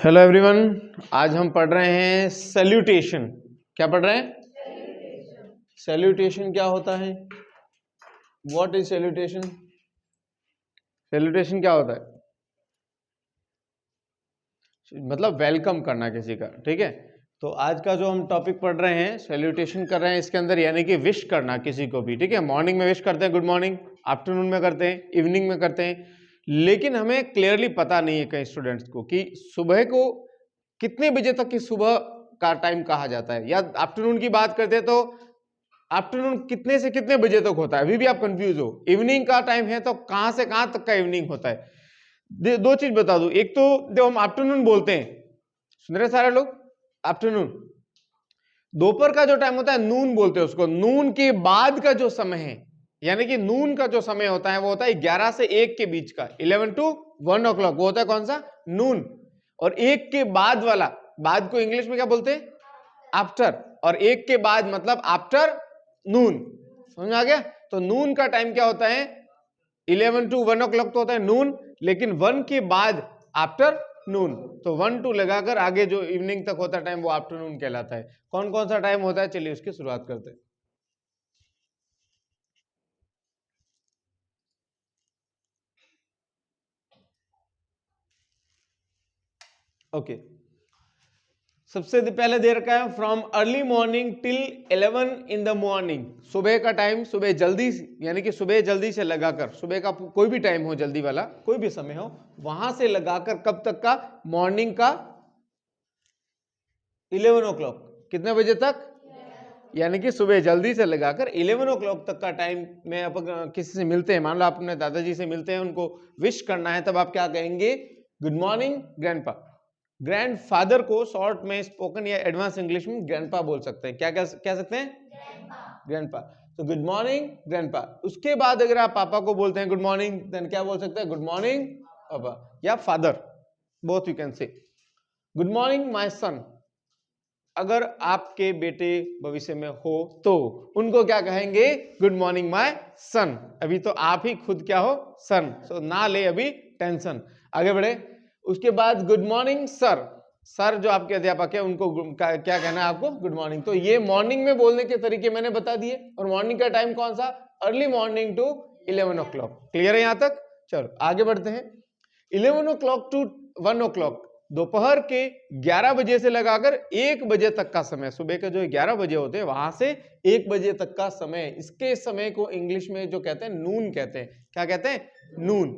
Hello everyone, आज हम पढ़ रहे हैं सैल्यूटेशन। क्या पढ़ रहे हैं? सैल्यूटेशन क्या होता है? What is salutation? सैल्यूटेशन क्या होता है? मतलब वेलकम करना किसी का, ठीक है। तो आज का जो हम टॉपिक पढ़ रहे हैं, सैल्यूटेशन कर रहे हैं, इसके अंदर यानी कि विश करना किसी को भी, ठीक है। मॉर्निंग में विश करते हैं गुड मॉर्निंग, आफ्टरनून में करते हैं, इवनिंग में करते हैं, लेकिन हमें क्लियरली पता नहीं है कई स्टूडेंट्स को कि सुबह को कितने बजे तक की सुबह का टाइम कहा जाता है, या आफ्टरनून की बात करते हैं तो आफ्टरनून कितने से कितने बजे तक होता है। अभी भी आप कंफ्यूज हो। इवनिंग का टाइम है तो कहां से कहां तक का इवनिंग होता है। दो चीज बता दूं, एक तो जब हम आफ्टरनून बोलते हैं, सुन रहे सारे लोग, आफ्टरनून, दोपहर का जो टाइम होता है नून बोलते हैं उसको। नून के बाद का जो समय है, यानी कि नून का जो समय होता है वो होता है 11 से 1 के बीच का, 11 to 1 o'clock, वो होता है कौन सा? नून। और 1 के बाद वाला, बाद को इंग्लिश में क्या बोलते हैं? आफ्टर। और 1 के बाद मतलब आफ्टर नून। समझ आ गया? तो नून का टाइम क्या होता है? 11 to 1 o'clock तो होता है नून, लेकिन 1 के बाद आफ्टर नून। तो 1 to लगाकर आगे जो इवनिंग तक होता है टाइम वो आफ्टरनून कहलाता है। कौन कौन सा टाइम होता है, चलिए उसकी शुरुआत करते हैं। ओके, सबसे पहले दे रखा है from early morning till 11 in the morning. सुबह का टाइम, सुबह जल्दी, यानी कि सुबह जल्दी से लगाकर, सुबह का कोई भी टाइम हो, जल्दी वाला कोई भी समय हो, वहां से लगाकर कब तक का? मॉर्निंग का 11 o'clock। कितने बजे तक? यानी कि सुबह जल्दी से लगाकर 11 o'clock तक का टाइम में आप किसी से मिलते हैं, मान लो आप अपने दादाजी से मिलते हैं, उनको विश करना है, तब आप क्या कहेंगे? Good morning grandpa. ग्रैंडफादर को शॉर्ट में, स्पोकन या एडवांस इंग्लिश में ग्रैंडपा बोल सकते हैं। क्या कह सकते हैं? ग्रैंडपा। तो गुड मॉर्निंग ग्रैंडपा। उसके बाद अगर आप पापा को बोलते हैं गुड मॉर्निंग, देन क्या बोल सकते हैं? गुड मॉर्निंग पापा या father, both you can say. Good morning my son, अगर आपके बेटे भविष्य में हो तो उनको क्या कहेंगे? Good morning my son. अभी तो आप ही खुद क्या हो? सन। सो ना ले अभी टेंशन, आगे बढ़े। उसके बाद गुड मॉर्निंग सर। सर जो आपके अध्यापक है उनको क्या कहना है आपको? Good morning. तो ये मॉर्निंग में बोलने के तरीके मैंने बता दिए। और मॉर्निंग का टाइम कौन सा? Early morning to 11 o'clock। Clear है यहां तक? चलो आगे बढ़ते हैं। 11 o'clock टू 1 o'clock, दोपहर के 11 बजे से लगाकर 1 बजे तक का समय। सुबह के जो 11 बजे होते हैं वहां से 1 बजे तक का समय, इसके समय को इंग्लिश में जो कहते हैं नून कहते हैं। क्या कहते हैं? नून।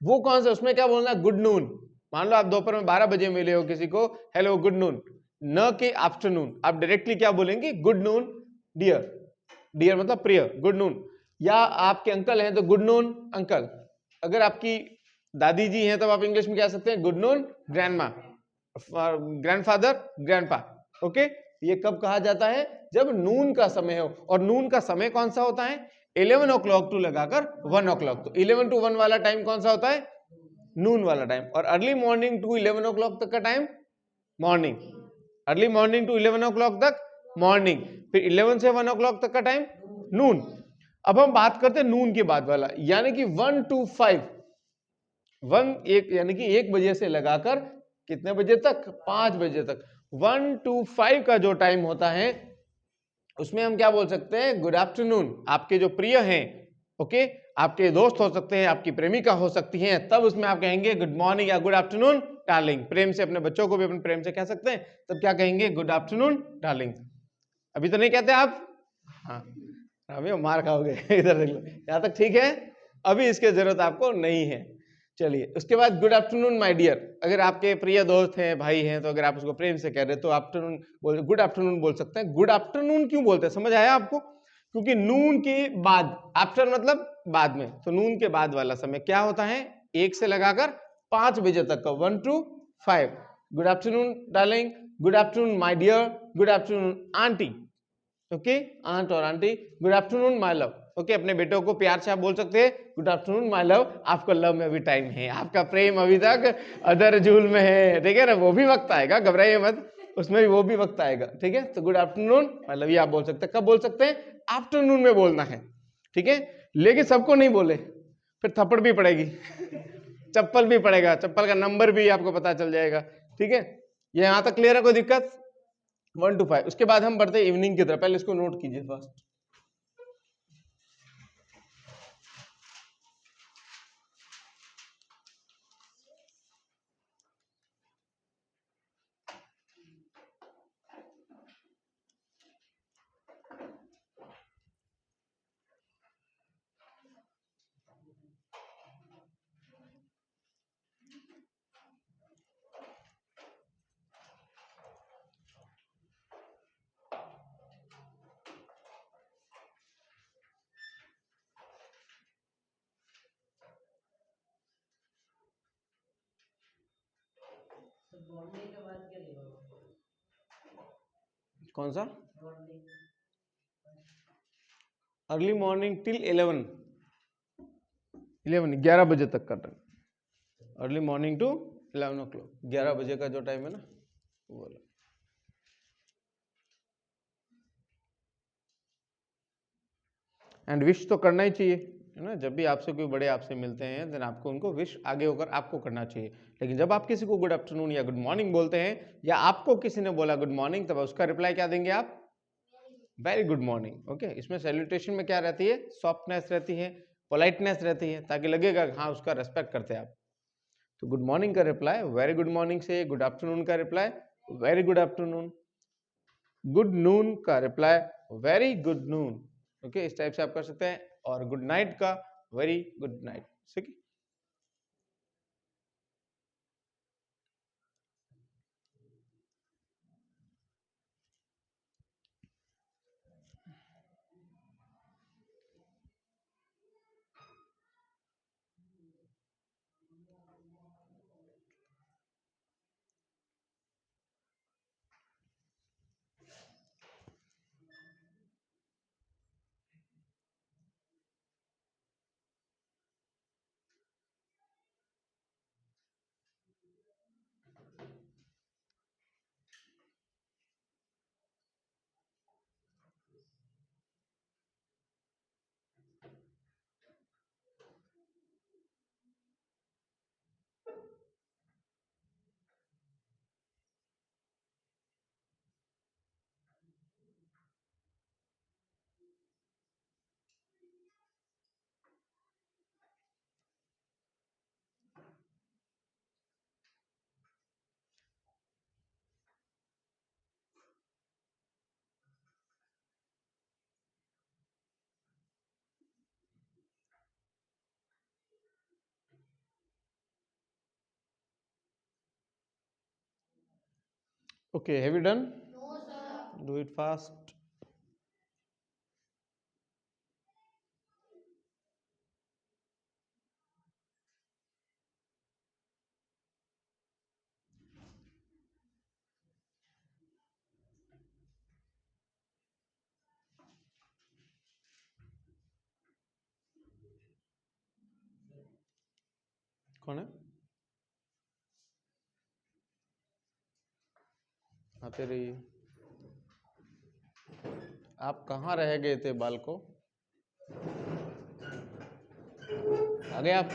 वो कौन सा? उसमें क्या बोलना? Good noon. मान लो आप दोपहर में 12 बजे मिले हो किसी को, हेलो गुड नून, न कि आफ्टरनून। आप डायरेक्टली क्या बोलेंगे? Good noon dear. डियर मतलब प्रिय, गुड नून। या आपके अंकल हैं तो गुड नून अंकल। अगर आपकी दादी जी हैं तब आप इंग्लिश में कह सकते हैं good noon grandma. Grandfather grandpa. Okay, ये कब कहा जाता है? जब नून का समय हो। और नून का समय कौन सा होता है? 11 o'clock टू लगाकर 1 o'clock। तो 11 to 1 वाला टाइम कौन सा होता है? नून वाला टाइम। और अर्ली मॉर्निंग टू 11 o'clock तक का time morning. Early morning to 11 o'clock तक मॉर्निंग, फिर 11 से 1 o'clock तक का टाइम नून। अब हम बात करते हैं नून के बाद वाला, यानी कि 1 to 5। 1 यानी कि 1 बजे से लगाकर कितने बजे तक? 5 बजे तक। 1 to 5 का जो टाइम होता है उसमें हम क्या बोल सकते हैं? Good afternoon. आपके जो प्रिय हैं, ओके, आपके दोस्त हो सकते हैं, आपकी प्रेमिका हो सकती हैं, तब उसमें आप कहेंगे गुड मॉर्निंग या गुड आफ्टरनून डार्लिंग। प्रेम से अपने बच्चों को भी अपने प्रेम से कह सकते हैं, तब क्या कहेंगे? Good afternoon darling. अभी तो नहीं कहते आप? हाँ, अभी मार खाओगे। इधर देख लो, यहां तक ठीक है। अभी इसकी जरूरत आपको नहीं है। चलिए, उसके बाद गुड आफ्टरनून माय डियर। अगर आपके प्रिय दोस्त हैं, भाई हैं, तो अगर आप उसको प्रेम से कह रहे तो आफ्टरनून बोल, गुड आफ्टरनून बोल सकते हैं। गुड आफ्टरनून क्यों बोलते हैं, समझ आया आपको? क्योंकि नून के बाद, आफ्टर मतलब बाद में, तो नून के बाद वाला समय क्या होता है? 1 से लगाकर 5 बजे तक का, 1 to 5। Good afternoon darling, good afternoon my dear, good afternoon aunty. Okay, aunt और aunty. Good afternoon my love. Okay, अपने बेटों को प्यार से आप बोल सकते हैं गुड आफ्टरनून माय लव। आपको लव में अभी टाइम है, आपका प्रेम अभी तक अदर झूल में है, ठीक है ना? वो भी वक्त आएगा, घबराइए मत, उसमें भी वो भी वक्त आएगा, ठीक है? तो गुड आफ्टरनून माय लव ये आप बोल सकते हैं। कब बोल सकते हैं? आफ्टरनून में बोलना है, ठीक है? लेकिन सबको नहीं बोले, फिर थप्पड़ भी पड़ेगी। चप्पल भी पड़ेगा, चप्पल का नंबर भी आपको पता चल जाएगा। ठीक है, ये यहां तक क्लियर है, कोई दिक्कत? 1 to 5। उसके बाद हम बढ़ते हैं इवनिंग की तरफ, पहले इसको नोट कीजिए फर्स्ट। कौन सा? अर्ली मॉर्निंग टिल 11 बजे तक का time. Early morning to 11 o'clock, 11 बजे का जो टाइम है ना वो वाला। एंड विश तो करना ही चाहिए, है ना। जब भी आपसे कोई बड़े आपसे मिलते हैं देन आपको उनको विश आगे होकर आपको करना चाहिए। लेकिन जब आप किसी को गुड आफ्टरनून या गुड मॉर्निंग बोलते हैं, या आपको किसी ने बोला गुड मॉर्निंग, तब उसका रिप्लाई क्या देंगे आप? Very good morning. ओके, इसमें सैल्यूटेशन में क्या रहती है? सॉफ्टनेस रहती है, पोलाइटनेस रहती है, ताकि लगेगा हाँ उसका रेस्पेक्ट करते हैं आप। तो गुड मॉर्निंग का रिप्लाई वेरी गुड मॉर्निंग से, गुड आफ्टरनून का reply very good afternoon, good noon का reply very good noon. Okay, इस टाइप से आप कर सकते हैं। और गुड नाइट का वेरी गुड नाइट। ठीक है, okay, have you done? No sir. Do it fast. कौन है? आते रहिए। आप कहाँ रह गए थे बाल को? आ गए आप?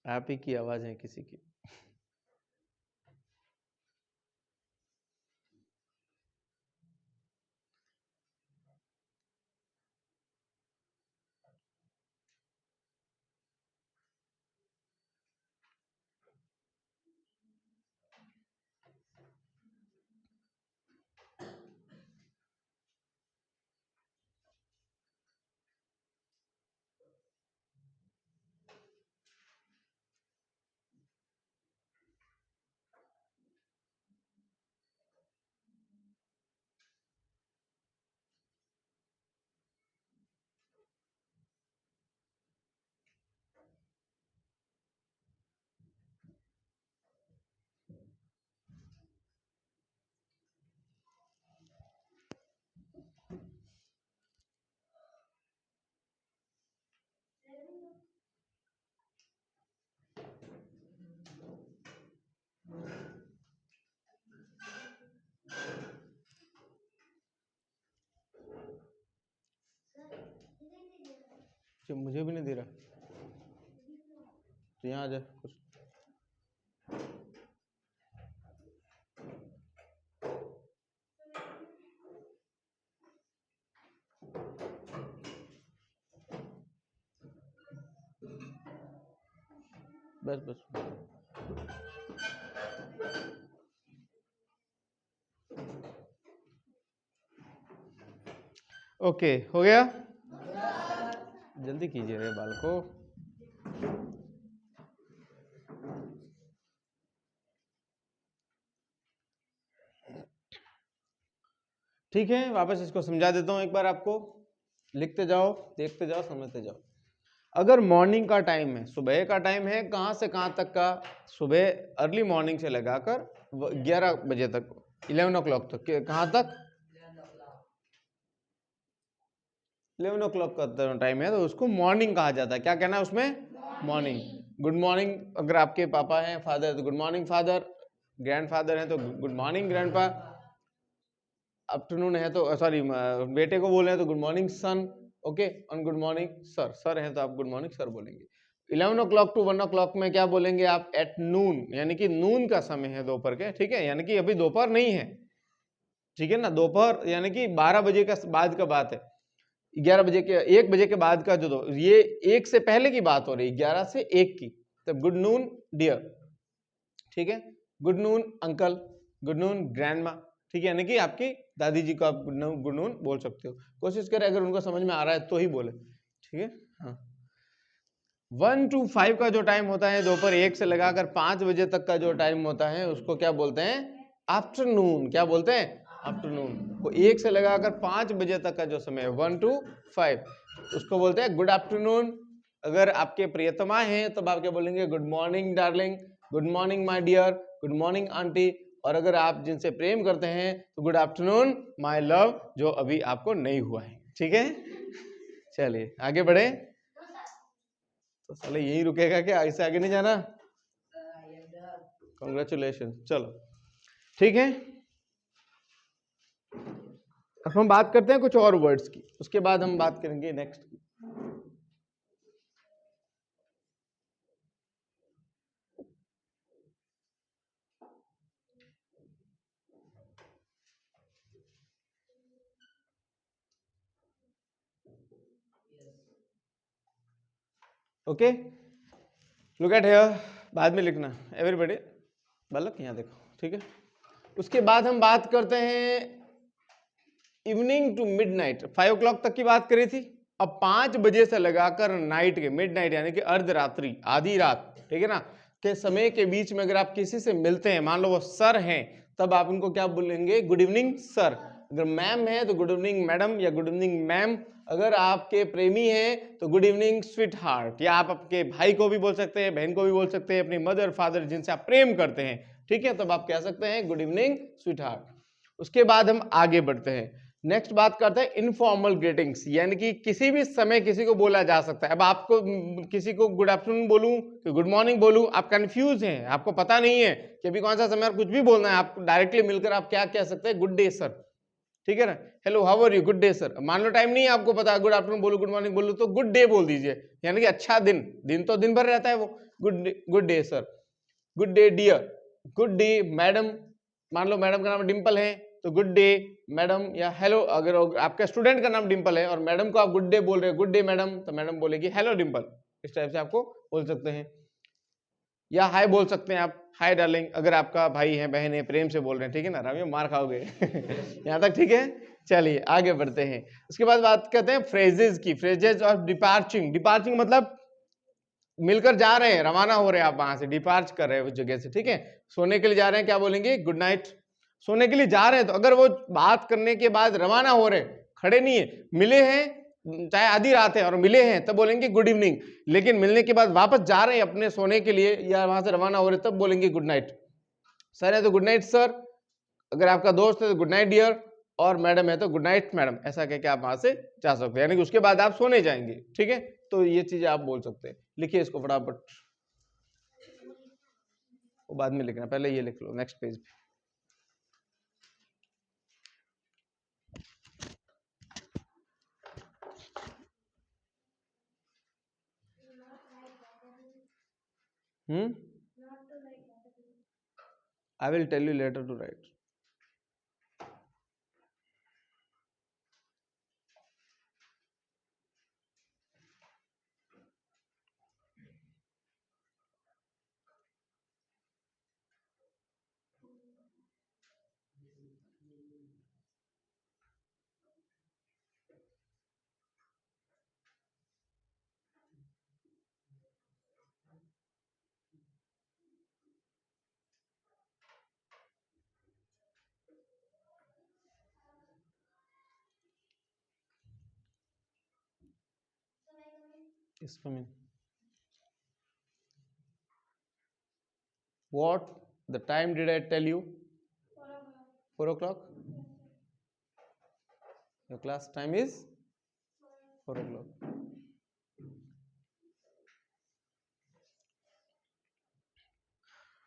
आप ही की आवाज है किसी की। मुझे भी नहीं दे रहा, तो यहाँ आ जा कुछ। बस बस ओके, हो गया। जल्दी कीजिए रे बालको। ठीक है, वापस इसको समझा देता हूं एक बार आपको। लिखते जाओ, देखते जाओ, समझते जाओ। अगर मॉर्निंग का टाइम है, सुबह का टाइम है, कहां से कहां तक का? सुबह अर्ली मॉर्निंग से लगाकर 11 बजे तक, 11 o'clock तक। कहां तक? 11 o'clock का टाइम है, तो उसको मॉर्निंग कहा जाता है। क्या कहना है उसमें? मॉर्निंग। गुड मॉर्निंग, अगर आपके पापा हैं, फादर, तो good morning father. Grand father है तो गुड मॉर्निंग ग्रैंडपा। आफ्टरनून है तो सॉरी, बेटे को बोल रहे हैं तो गुड मॉर्निंग सन। ओके, और गुड मॉर्निंग सर। सर है तो आप गुड मॉर्निंग सर बोलेंगे। 11 o'clock to 1 o'clock में क्या बोलेंगे आप? एट नून, यानी कि नून का समय है दोपहर के। ठीक है, यानी कि अभी दोपहर नहीं है। ठीक है ना, दोपहर यानी कि 12 बजे का बाद का बात है। 11 बजे के 1 बजे के बाद का जो ये 1 से पहले की बात हो रही है, 11 से 1 की। तो गुड नून डियर। ठीक है, good noon uncle, good noon grandma. ठीक है, यानी कि आपकी दादी जी को आप गुड नून बोल सकते हो। कोशिश करें अगर उनको समझ में आ रहा है तो ही बोले। ठीक है, हाँ। 1 to 5 का जो टाइम होता है, दोपहर 1 से लगाकर 5 बजे तक का जो टाइम होता है, उसको क्या बोलते हैं? आफ्टरनून। क्या बोलते हैं? आफ्टरनून। वो 1 से लगाकर 5 बजे तक का जो समय है, 1 to 5, उसको बोलते हैं गुड आफ्टरनून। अगर आपके प्रियतमा हैं तब आप क्या बोलेंगे? Good morning darling, good morning my dear, good morning aunty. और अगर आप जिनसे प्रेम करते हैं तो गुड आफ्टरनून माय लव, जो अभी आपको नहीं हुआ है। ठीक है, चलिए आगे बढ़े। तो साले यही रुकेगा क्या? इससे आगे नहीं जाना? कांग्रेचुलेशन। चलो ठीक है, अब हम बात करते हैं कुछ और वर्ड्स की, उसके बाद हम बात करेंगे नेक्स्ट की। ओके, लुक एट हियर, बाद में लिखना एवरीबॉडी। बालक यहाँ देखो, ठीक है। उसके बाद हम बात करते हैं इवनिंग टू मिडनाइट। 5 o'clock तक की बात करी थी। अब 5 बजे से लगाकर नाइट के, मिडनाइट यानी कि अर्धरात्रि, आधी रात, ठीक है ना, के समय के बीच में अगर आप किसी से मिलते हैं, मान लो वो सर हैं, तब आप उनको क्या बोलेंगे? Good evening sir. अगर मैम है तो गुड इवनिंग मैडम या गुड इवनिंग मैम। अगर आपके प्रेमी हैं तो गुड इवनिंग स्वीट हार्ट। या आप आपके भाई को भी बोल सकते हैं, बहन को भी बोल सकते हैं, अपनी मदर फादर जिनसे आप प्रेम करते हैं, ठीक है, तब आप कह सकते हैं गुड इवनिंग स्वीट हार्ट। उसके बाद हम आगे बढ़ते हैं, नेक्स्ट बात करते हैं इनफॉर्मल ग्रीटिंग्स, यानी कि किसी भी समय किसी को बोला जा सकता है। अब आपको किसी को गुड आफ्टरनून बोलूं कि गुड मॉर्निंग बोलूं, आप कंफ्यूज हैं, आपको पता नहीं है कि अभी कौन सा समय, और कुछ भी बोलना है, आप डायरेक्टली मिलकर आप क्या कह सकते हैं? Good day sir. ठीक है ना, hello how are you, good day sir. मान लो टाइम नहीं है आपको पता, गुड आफ्टरनून बोलो, गुड मॉर्निंग बोलो, तो गुड डे बोल दीजिए, यानी कि अच्छा दिन। दिन तो दिन भर रहता है वो। Good day sir, good day dear, good day madam. मान लो मैडम का नाम डिंपल है तो गुड डे मैडम, या हेलो। अगर आपका स्टूडेंट का नाम डिंपल है और मैडम को आप गुड डे बोल रहे हो, गुड डे मैडम, तो मैडम बोलेगी हेलो डिंपल। इस टाइप से आपको बोल सकते हैं। या हाय बोल सकते हैं आप, हाय डार्लिंग, अगर आपका भाई है बहन है, प्रेम से बोल रहे हैं, ठीक है ना, रामियो मार खाओगे। यहाँ तक ठीक है। चलिए आगे बढ़ते हैं। उसके बाद बात करते हैं फ्रेजेस की। Phrases of डिपार्चिंग। डिपार्चिंग मतलब मिलकर जा रहे हैं, रवाना हो रहे हैं, आप वहां से डिपार्च कर रहे हैं उस जगह से, ठीक है। सोने के लिए जा रहे हैं, क्या बोलेंगे? Good night. सोने के लिए जा रहे हैं, तो अगर वो बात करने के बाद रवाना हो रहे, खड़े नहीं है, मिले हैं, चाहे आधी रात है और मिले हैं, तब बोलेंगे गुड इवनिंग। लेकिन मिलने के बाद वापस जा रहे हैं अपने सोने के लिए, या वहां से रवाना हो रहे, तब बोलेंगे गुड नाइट। सर है तो गुड नाइट सर, अगर आपका दोस्त है तो गुड नाइट डियर, और मैडम है तो गुड नाइट मैडम। ऐसा कह के आप वहां से जा सकते हैं, यानी कि उसके बाद आप सोने जाएंगे, ठीक है। तो ये चीजें आप बोल सकते हैं। लिखिए इसको फटाफट, वो बाद में लिखना, पहले ये लिख लो नेक्स्ट पेज पे। I will tell you later to write. Yes, come in. What the time did I tell you? 4 o'clock. Your class time is 4 o'clock.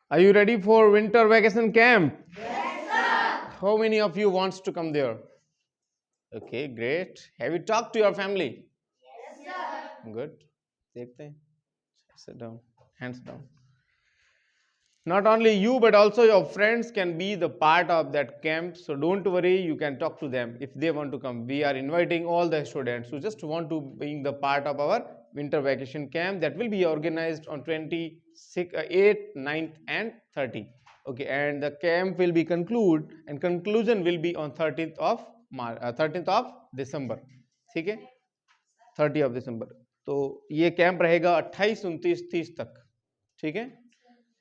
Are you ready for winter vacation camp? Yes, sir. How many of you wants to come there? Okay, great. Have you talked to your family? Yes, sir. Good. देखते हैं. Sit down. Hands down. Not only you but also your friends can be the part of that camp, so don't worry, you can talk to them if they want to come. We are inviting all the students who just want to be the part of our winter vacation camp that will be organized on 26, 8th, 9th and 30th. Okay, and the camp will be conclusion will be on 13th of March, 13th of December. ठीक है, 30 of December. तो ये camp रहेगा 28, 29, 30 तक. ठीक है,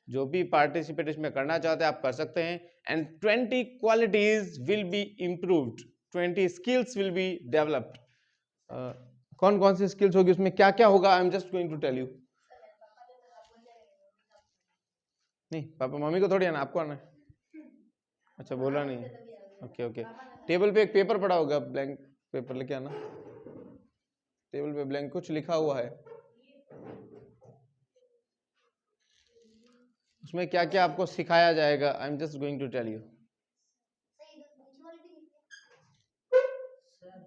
जो भी पार्टिसिपेट इसमें करना चाहते हैं आप कर सकते हैं. And 20 qualities will be improved, 20 skills will be developed. कौन कौन सी स्किल्स होगी, उसमें क्या क्या होगा, I am just going to tell you. नहीं, पापा मम्मी को थोड़ी आना, आपको आना है. अच्छा, बोला नहीं. Okay okay. टेबल पे एक पेपर पड़ा होगा, ब्लैंक पेपर लेके आना. टेबल पे ब्लैंक कुछ लिखा हुआ है, उसमें क्या क्या आपको सिखाया जाएगा. I am just going to tell you.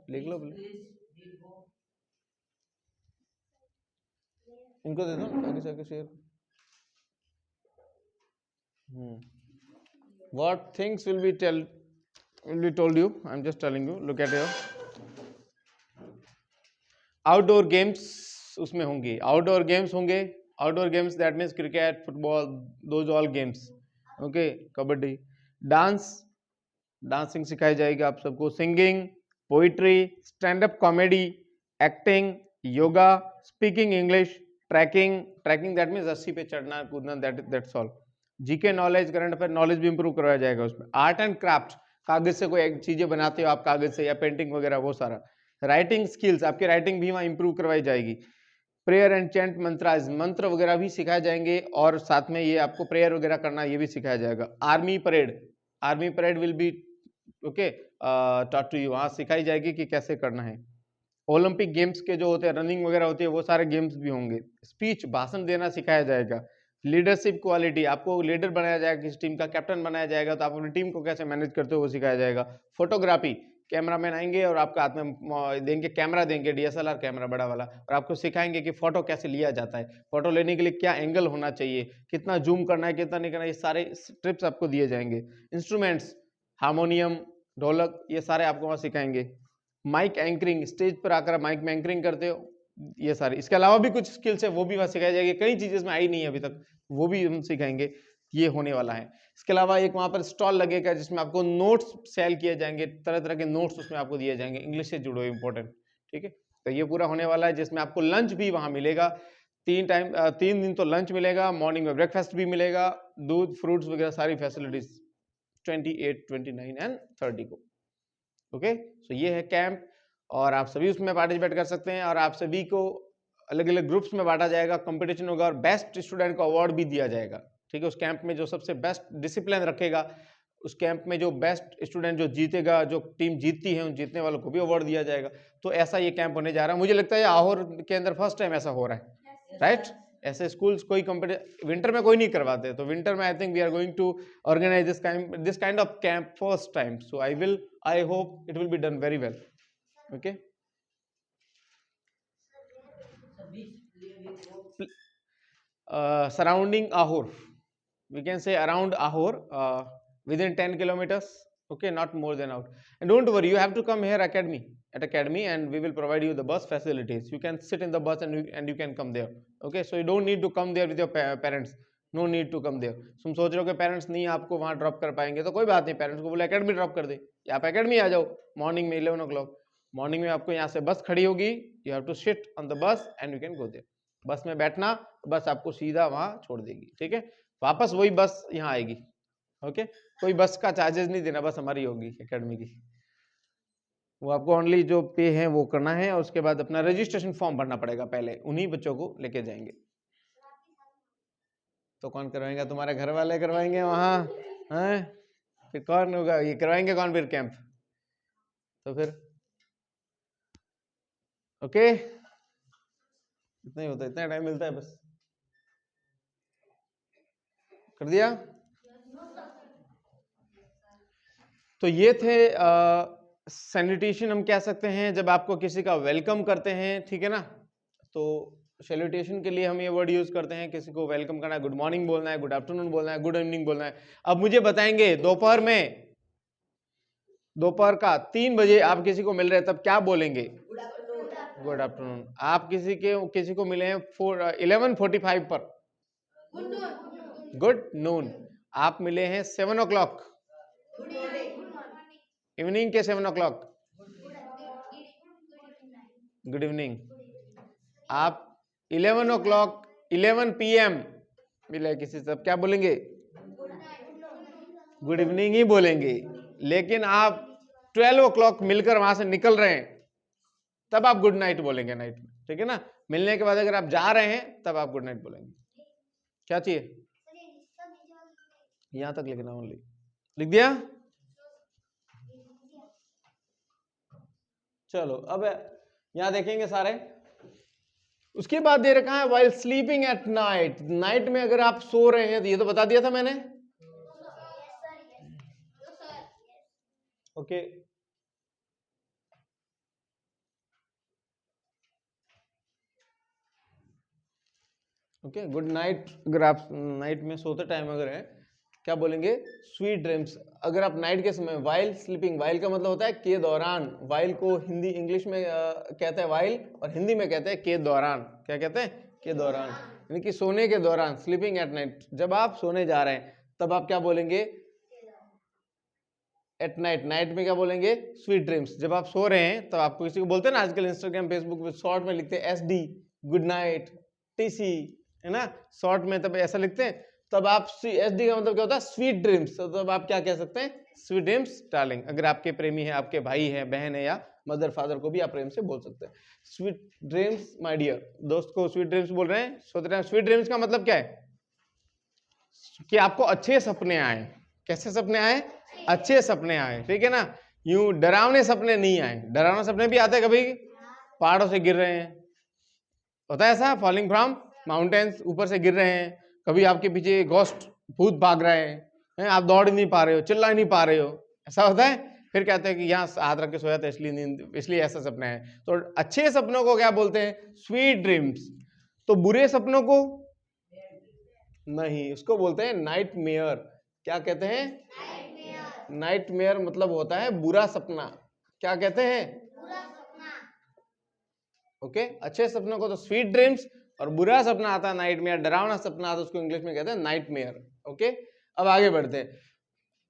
लिख लो इनको दे दो आगे से आगे share. What things will be told you. I am just telling you. Look at here. Outdoor games उसमें होंगे. Outdoor games होंगे. Outdoor games that means cricket, football, those all games. Okay, kabaddi. Dancing सिखाई जाएगी आप सबको. Singing, poetry, stand up comedy, acting, yoga, speaking English, trekking that means रस्सी पे चढ़ना कूदना, that's all. GK knowledge, current affair knowledge भी इंप्रूव करवाया जाएगा उसमें. आर्ट एंड क्राफ्ट, कागज से कोई चीजें बनाते हो आप कागज से, या पेंटिंग वगैरह, वो सारा. राइटिंग स्किल्स, आपकी राइटिंग भी वहाँ इंप्रूव करवाई जाएगी. प्रेयर एंड चैंट, मंत्र वगैरह भी सिखाए जाएंगे, और साथ में ये आपको प्रेयर वगैरह करना ये भी सिखाया जाएगा. Army parade will be okay taught to you, वहाँ सिखाई जाएगी कि कैसे करना है. ओलंपिक गेम्स के जो होते हैं, रनिंग वगैरह होती है, वो सारे गेम्स भी होंगे. स्पीच, भाषण देना सिखाया जाएगा. लीडरशिप क्वालिटी, आपको लीडर बनाया जाएगा, किसी टीम का कैप्टन बनाया जाएगा, तो आप अपनी टीम को कैसे मैनेज करते हो वो सिखाया जाएगा. फोटोग्राफी, कैमरामैन आएंगे और आपका हाथ में देंगे, कैमरा देंगे, DSLR कैमरा बड़ा वाला, और आपको सिखाएंगे कि फोटो कैसे लिया जाता है, फोटो लेने के लिए क्या एंगल होना चाहिए, कितना जूम करना है, कितना नहीं करना है, ये सारे टिप्स आपको दिए जाएंगे. इंस्ट्रूमेंट्स, हारमोनियम, ढोलक, ये सारे आपको वहाँ सिखाएंगे. माइक एंकरिंग, स्टेज पर आकर माइक में एंकरिंग करते हो, ये सारे. इसके अलावा भी कुछ स्किल्स है वो भी वहाँ सिखाई जाएगी. कई चीजें में आई नहीं है अभी तक, वो भी हम सिखाएंगे. ये होने वाला है. इसके अलावा एक वहाँ पर स्टॉल लगेगा जिसमें आपको नोट्स सेल किए जाएंगे, तरह तरह के नोट्स उसमें आपको दिए जाएंगे, इंग्लिश से जुड़े इंपॉर्टेंट. ठीक है, तो ये पूरा होने वाला है, जिसमें आपको लंच भी वहाँ मिलेगा. 3 दिन तो लंच मिलेगा, मॉर्निंग में ब्रेकफास्ट भी मिलेगा, दूध, फ्रूट्स वगैरह सारी फैसिलिटीज 28, 29 एंड 30 को. ओके, सो ये है कैंप, और आप सभी उसमें पार्टिसिपेट कर सकते हैं, और आप सभी को अलग अलग ग्रुप्स में बांटा जाएगा, कंपटीशन होगा, और बेस्ट स्टूडेंट को अवार्ड भी दिया जाएगा. ठीक है, उस कैंप में जो सबसे बेस्ट डिसिप्लिन रखेगा, उस कैंप में जो बेस्ट स्टूडेंट जो जीतेगा, जो टीम जीतती है, उन जीतने वालों को भी अवार्ड दिया जाएगा. तो ऐसा ये कैंप होने जा रहा है. मुझे लगता है आहोर के अंदर फर्स्ट टाइम ऐसा हो रहा है, राइट? ऐसे स्कूल्स कोई विंटर में कोई नहीं करवाते, तो विंटर में I think we are going to organise this kind of camp first time. So I hope it will be done very well. Okay, surrounding Ahur. We can say around Ahur, within 10 kilometers. Okay, not more than out. And don't worry, you have to come here at academy, and we will provide you the bus facilities. You can sit in the bus and you can come there. Okay, so you don't need to come there with your parents. No need to come there. तुम सोच रहे हो कि parents नहीं आपको वहां drop कर पाएंगे, तो कोई बात नहीं, पेरेंट्स को बोले एकेडमी ड्रॉप कर दे, या आप एकेडमी आ जाओ मॉर्निंग में 11 o'clock. मॉर्निंग में आपको यहाँ से बस खड़ी होगी, you have to sit on the bus and you can go there. Bus में बैठना, बस आपको सीधा वहां छोड़ देगी. ठीक है, वापस वही बस यहाँ आएगी. ओके, कोई बस का चार्जेस नहीं देना, बस हमारी होगी एकेडमी की. वो आपको ओनली जो पे है वो करना है, और उसके बाद अपना रजिस्ट्रेशन फॉर्म भरना पड़ेगा. पहले उन्हीं बच्चों को लेके जाएंगे. तो कौन करवाएगा? तुम्हारे घर वाले करवाएंगे वहां हैं? फिर कौन होगा? ये करवाएंगे कौन फिर कैंप? तो फिर ओके, इतना ही होता है, इतना टाइम मिलता है, बस कर दिया. तो ये थे सैनिटेशन हम कह सकते हैं जब आपको किसी का वेलकम करते हैं. ठीक है ना, तो सैल्यूटेशन के लिए हम ये वर्ड यूज करते हैं. किसी को वेलकम करना है, गुड मॉर्निंग बोलना है, गुड आफ्टरनून बोलना है, गुड इवनिंग बोलना है. अब मुझे बताएंगे दोपहर का 3 बजे आप किसी को मिल रहे हैं, तब क्या बोलेंगे? Good afternoon. आप किसी को मिले हैं 11:45 पर, गुड नून. आप मिले हैं 7 o'clock, इवनिंग के 7 o'clock, गुड इवनिंग. आप 11 o'clock 11 PM मिले किसी से, क्या बोलेंगे? गुड इवनिंग ही बोलेंगे. लेकिन आप 12 o'clock मिलकर वहां से निकल रहे हैं, तब आप गुड नाइट बोलेंगे नाइट में. ठीक है ना, मिलने के बाद अगर आप जा रहे हैं तब आप गुड नाइट बोलेंगे. क्या चाहिए? यहां तक लिखना, ओनली लिख दिया. चलो अब यहां देखेंगे सारे. उसके बाद दे रखा है while sleeping at night. Night में अगर आप सो रहे हैं, तो ये तो बता दिया था मैंने. Okay, okay, good night. अगर आप नाइट में सोते टाइम अगर है, क्या बोलेंगे? Sweet dreams. अगर आप नाइट के समय, वाइल स्लीपिंग, वाइल का मतलब होता है के दौरान. वाइल को हिंदी इंग्लिश में कहते हैं वाइल, और हिंदी में कहते हैं के दौरान. क्या कहते हैं? के दौरान, यानी कि सोने के दौरान. स्लीपिंग एट नाइट, जब आप सोने जा रहे हैं तब आप क्या बोलेंगे? At night. नाइट में क्या बोलेंगे? Sweet dreams. जब आप सो रहे हैं तब आपको किसी को बोलते हैं ना, आजकल इंस्टाग्राम फेसबुक पे शॉर्ट में लिखते हैं SD, गुड नाइट, TC, है ना, शॉर्ट में तब ऐसा लिखते हैं. तब आप SD का मतलब क्या होता है? Sweet dreams. तो तब आप क्या कह सकते हैं? Sweet dreams darling. अगर आपके प्रेमी है, आपके भाई है, बहन है, या मदर फादर को भी आप प्रेम से बोल सकते हैं. Sweet dreams my dear. दोस्त को स्वीट ड्रीम्स बोल रहे हैं, सोच रहे हैं. स्वीट ड्रीम्स का मतलब क्या है? कि आपको अच्छे सपने आए. कैसे सपने आए? अच्छे सपने आए. ठीक है ना, यूं डरावने सपने नहीं आए. डरावने सपने भी आते हैं कभी, पहाड़ों से गिर रहे हैं, होता है ऐसा, फॉलिंग फ्रॉम माउंटेन्स, ऊपर से गिर रहे हैं. कभी आपके पीछे घोस्ट भूत भाग रहे हैं, आप दौड़ ही नहीं पा रहे हो, चिल्ला ही नहीं पा रहे हो, ऐसा होता है. फिर कहते हैं कि यहाँ हाथ रख के सोया था इसलिए ऐसा सपना है. तो अच्छे सपनों को क्या बोलते हैं? Sweet dreams. तो बुरे सपनों को नहीं, उसको बोलते हैं नाइट मेयर. क्या कहते हैं? नाइट मेयर मतलब होता है बुरा सपना. क्या कहते हैं? बुरा सपना. ओके, अच्छे सपनों को तो स्वीट ड्रीम्स, और बुरा सपना आता है नाइट मेयर, डरावना सपना आता है, उसको इंग्लिश में कहते हैं नाइट मेयर. ओके, अब आगे बढ़ते हैं.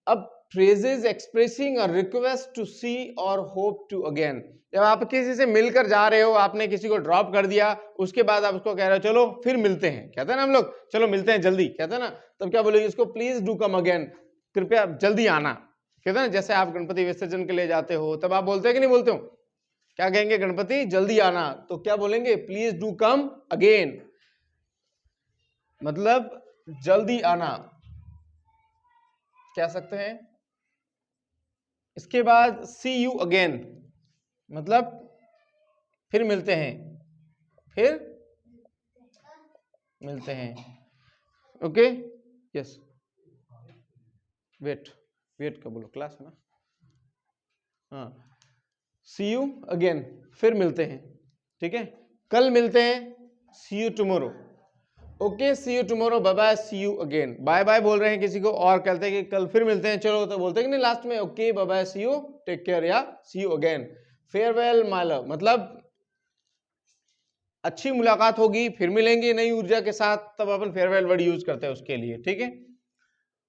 अब phrases expressing a request to see और होप टू अगेन. जब आप किसी से मिलकर जा रहे हो, आपने किसी को ड्रॉप कर दिया, उसके बाद आप उसको कह रहे हो चलो फिर मिलते हैं, कहते हैं ना हम लोग, चलो मिलते हैं जल्दी, कहते हैं ना, तब क्या बोलेंगे इसको? प्लीज डू कम अगेन, कृपया जल्दी आना. कहते हैं ना, जैसे आप गणपति विसर्जन के लिए जाते हो, तब आप बोलते हैं कि नहीं बोलते हो? क्या कहेंगे? गणपति जल्दी आना. तो क्या बोलेंगे? प्लीज डू कम अगेन, मतलब जल्दी आना कह सकते हैं. इसके बाद सी यू अगेन, मतलब फिर मिलते हैं, फिर मिलते हैं. ओके, यस, वेट का बोलो, क्लास है ना. हाँ, सी यू अगेन, फिर मिलते हैं. ठीक है, कल मिलते हैं, see you tomorrow. Okay see you tomorrow, bye bye, see you again. Bye bye बोल रहे हैं किसी को और कहते हैं कि कल फिर मिलते हैं, चलो तो बोलते हैं कि नहीं लास्ट में, okay bye bye, see you, take care, या see you again. Farewell my love मतलब अच्छी मुलाकात होगी, फिर मिलेंगे नई ऊर्जा के साथ, तब अपन फेयरवेल वर्ड यूज करते हैं उसके लिए, ठीक है।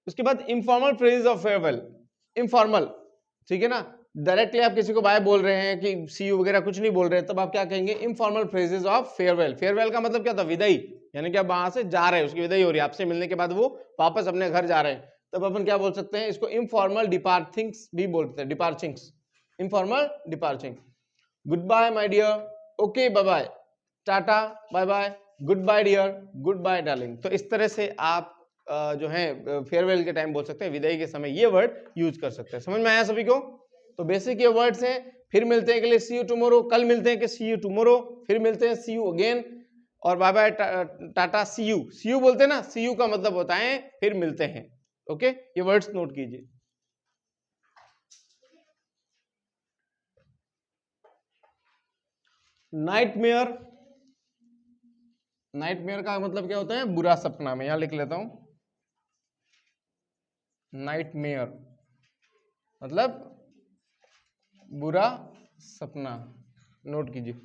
उसके बाद informal phrases of farewell, informal, ठीक है ना, डायरेक्टली आप किसी को बाय बोल रहे हैं कि सी यू वगैरह कुछ नहीं बोल रहे हैं, तब आप क्या कहेंगे, informal phrases of farewell. Farewell का मतलब क्या था, विदाई, यानी कि आप वहां से जा रहे हैं, उसकी विदाई हो रही है, आपसे मिलने के बाद वो वापस अपने घर जा रहे हैं, तब अपन क्या बोल सकते हैं, इसको इंफॉर्मल डिपार्टिंग्स भी बोलते हैं, departings, informal departing. Goodbye my dear, okay bye bye, tata bye bye, goodbye dear, goodbye darling. तो इस तरह से आप जो है फेयरवेल के टाइम बोल सकते हैं, विदाई के समय ये वर्ड यूज कर सकते हैं। समझ में आया सभी को? तो बेसिक ये वर्ड्स हैं। फिर मिलते हैं के लिए सी यू टुमारो, कल मिलते हैं कि सी यू टुमारो, फिर मिलते हैं सी यू अगेन, और bye bye, tata, see you. See you बोलते हैं ना, सी यू का मतलब होता है फिर मिलते हैं। ओके, ये वर्ड्स नोट कीजिए। नाइटमेयर, नाइटमेयर का मतलब क्या होता है, बुरा सपना। मैं यहां लिख लेता हूं, नाइटमेयर मतलब बुरा सपना, नोट कीजिए।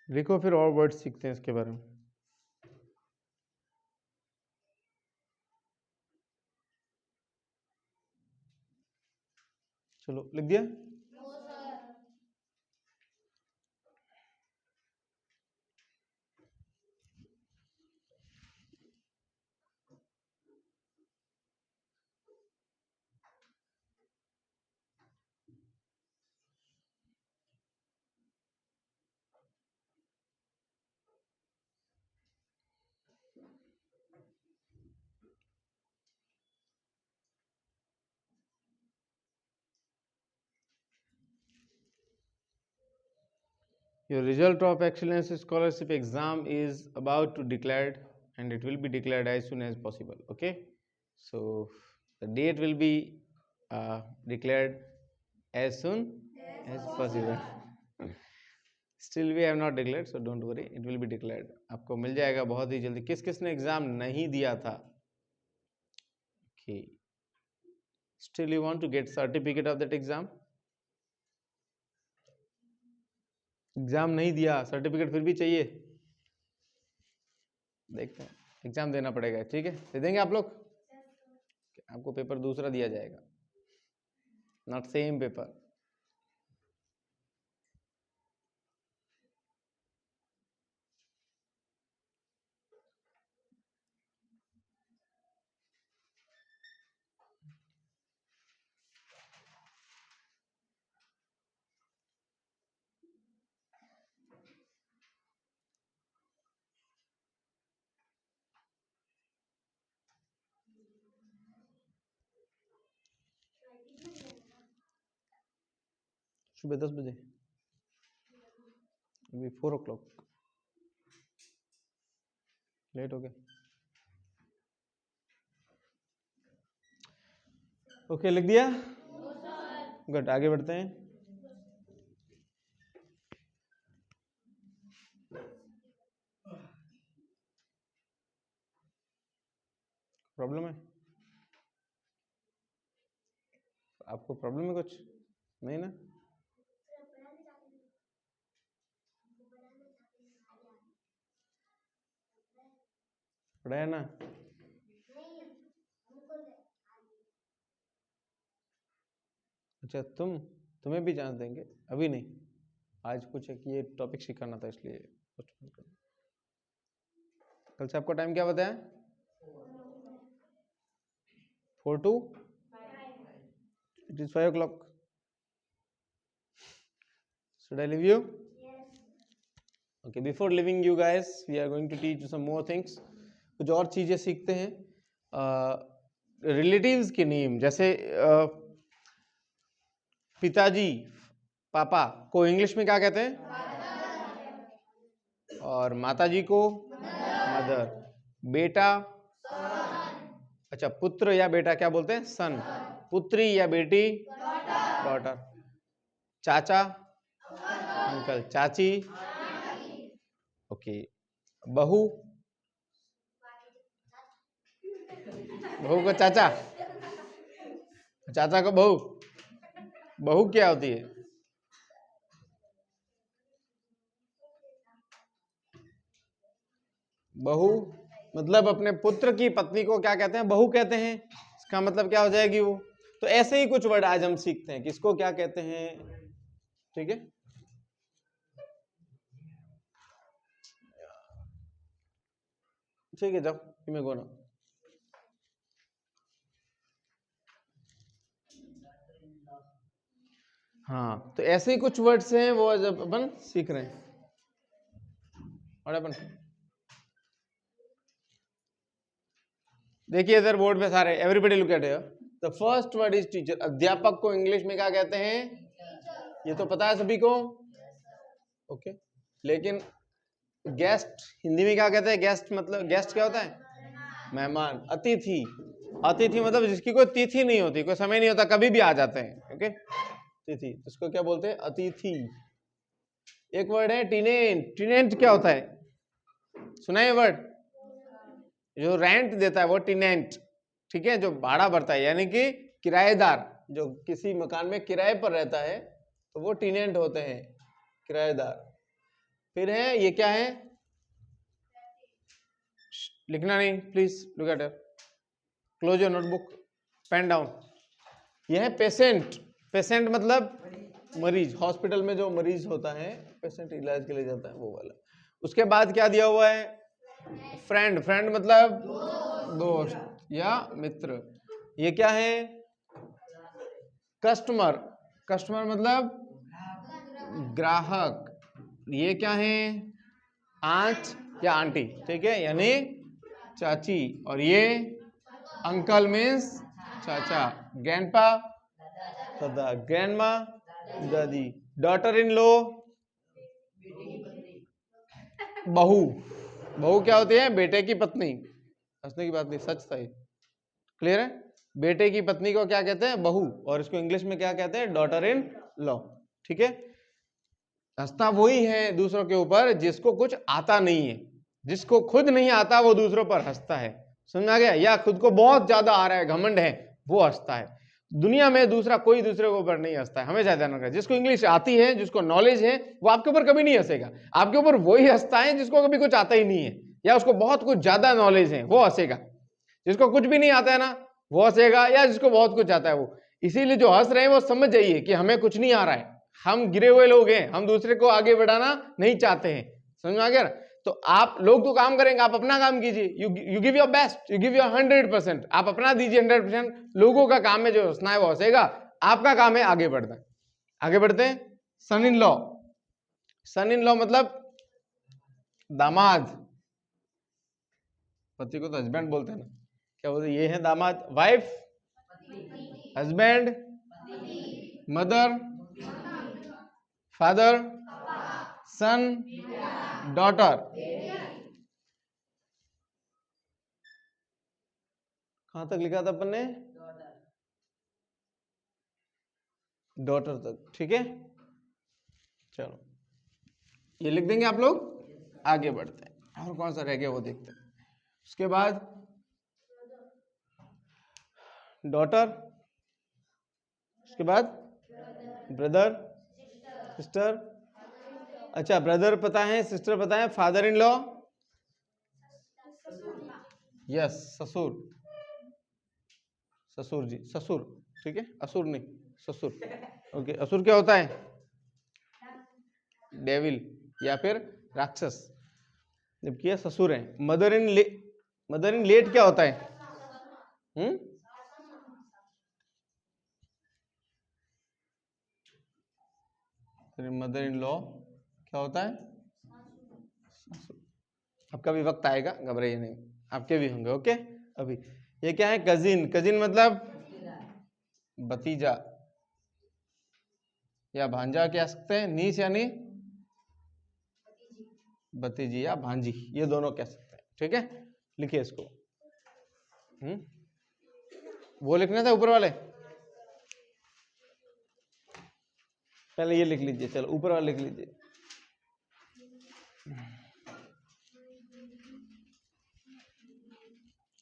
लिखो, फिर और वर्ड सीखते हैं इसके बारे में। चलो लिख दिया। Your result of excellence scholarship exam is about to declared, and it will be declared as soon as possible. Okay, so the date will be declared as soon as possible. Still we have not declared, so don't worry, it will be declared. आपको मिल जाएगा बहुत ही जल्दी। किस किसने exam नहीं दिया था? Okay, still you want to get certificate of that exam? Exam नहीं दिया, सर्टिफिकेट फिर भी चाहिए? देखते हैं, एग्जाम देना पड़ेगा, ठीक है, दे देंगे आप लोग। आपको पेपर दूसरा दिया जाएगा, नॉट सेम पेपर। सुबह 10 बजे, अभी 4 o'clock, लेट हो गया। ओके, लिख दिया? गुड, आगे बढ़ते हैं। प्रॉब्लम है आपको? प्रॉब्लम है कुछ? नहीं ना? पढ़ाया ना? अच्छा तुम्हें भी चांस देंगे, अभी नहीं, आज कुछ है कि ये टॉपिक सिखाना था इसलिए पोस्टपोन कर। कल से आपका टाइम क्या बताया? 4 to it is 5 o'clock. Should I leave you? Yes. Okay, before leaving you guys, we are going to teach you some more things. कुछ और चीजें सीखते हैं। रिलेटिव्स के नेम, जैसे पिताजी पापा को इंग्लिश में क्या कहते हैं? और माताजी को मदर, बेटा अच्छा पुत्र या बेटा क्या बोलते हैं? सन, पुत्री या बेटी डॉटर, चाचा अंकल, चाची ओके, बहू को चाचा, चाचा को बहू, बहू क्या होती है? बहू मतलब अपने पुत्र की पत्नी को क्या कहते हैं? बहू कहते हैं। इसका मतलब क्या हो जाएगी वो? तो ऐसे ही कुछ वर्ड आज हम सीखते हैं, किसको क्या कहते हैं, ठीक है। ठीक है, जाओ मैं गो ना। हाँ, तो ऐसे ही कुछ वर्ड्स हैं वो जब अपन सीख रहे हैं। और अपन देखिए इधर बोर्ड पे सारे, everybody look at here. The first word is teacher. अध्यापक को इंग्लिश में क्या कहते हैं? ये तो पता है सभी को, ओके। लेकिन गेस्ट हिंदी में क्या कहते हैं? गेस्ट मतलब गेस्ट क्या होता है? मेहमान। अतिथि, अतिथि मतलब जिसकी कोई तिथि नहीं होती, कोई समय नहीं होता, कभी भी आ जाते हैं, ओके। तिथि, इसको क्या बोलते हैं? अतिथि। एक वर्ड है टीनेंट। टीनेंट क्या होता है? सुना है वर्ड? जो रेंट देता है वो टीनेंट, ठीक है, जो भाड़ा भरता है, यानी कि किराएदार, जो किसी मकान में किराए पर रहता है तो वो टीनेंट होते हैं, किराएदार। फिर है ये क्या है? लिखना नहीं please, look at it, close your notebook, pen down. यह है पेशेंट। पेशेंट मतलब मरीज, हॉस्पिटल में जो मरीज होता है पेशेंट इलाज के लिए जाता है वो वाला। उसके बाद क्या दिया हुआ है? फ्रेंड। फ्रेंड मतलब दोस्त या मित्र। ये क्या है? कस्टमर। कस्टमर मतलब ग्राहक। ये क्या है? आंट या आंटी, ठीक है, यानी चाची। और ये अंकल मीन्स चाचा, ग्रैंडपा दादा, ग्रैंडमा दादी, डॉटर इन लॉ बहू। बहू क्या होती है? बेटे की पत्नी। हंसने की बात नहीं, सच था ये, क्लियर है? बेटे की पत्नी को क्या कहते हैं? बहू, और इसको इंग्लिश में क्या कहते हैं? डॉटर इन लॉ, ठीक है। हंसता वही है दूसरों के ऊपर जिसको कुछ आता नहीं है। जिसको खुद नहीं आता वो दूसरों पर हंसता है, समझ आ गया? या खुद को बहुत ज्यादा आ रहा है, घमंड है, वो हंसता है। दुनिया में दूसरा कोई दूसरे के ऊपर नहीं हंसता है, हमेशा ध्यान रखना। जिसको इंग्लिश आती है, जिसको नॉलेज है, वो आपके ऊपर कभी नहीं हंसेगा। आपके ऊपर वही हंसता है जिसको कभी कुछ आता ही नहीं है, या उसको बहुत कुछ ज्यादा नॉलेज है, वो हंसेगा। जिसको कुछ भी नहीं आता है ना, वो हंसेगा, या जिसको बहुत कुछ आता है वो। इसीलिए जो हंस रहे हैं वो समझ जाइए कि हमें कुछ नहीं आ रहा है, हम गिरे हुए लोग हैं, हम दूसरे को आगे बढ़ाना नहीं चाहते हैं, समझ में आ गया? तो आप लोग तो काम करेंगे, आप अपना काम कीजिए, you give your best, you give your 100%, आप अपना दीजिए 100%। लोगों का काम है जो हंसना है वो हंसेगा, आपका काम है आगे बढ़ना। आगे बढ़ते हैं। सन in law. Sun in law मतलब दामाद। पति को तो हस्बैंड बोलते हैं ना, क्या बोलते हैं? ये है दामाद। वाइफ, हस्बैंड, मदर, फादर, सन, डॉटर। कहां तक लिखा था अपन ने? डॉटर तक, ठीक है। चलो ये लिख देंगे आप लोग, आगे बढ़ते हैं। और कौन सा रह गया वो देखते हैं। उसके बाद डॉटर, उसके बाद ब्रदर, सिस्टर। अच्छा, ब्रदर पता है, सिस्टर पता है, फादर इन लॉ, यस, ससुर, ससुर जी, ससुर, ठीक है, असुर नहीं, ससुर। ओके, असुर क्या होता है? डेविल या फिर राक्षस, जबकि ये ससुर है। मदर इन लेट क्या होता है? मदर इन लॉ क्या होता है? आपका भी वक्त आएगा, घबराइए नहीं, आपके भी होंगे। ओके, अभी ये क्या है? कजिन। कजिन मतलब भतीजा या भांजा कह सकते हैं, नीस यानी भतीजी या भांजी, ये दोनों कह सकते हैं। ठीक है, लिखिए इसको। वो लिखने थे ऊपर वाले, पहले ये लिख लीजिए। चलो ऊपर वाला लिख लीजिए।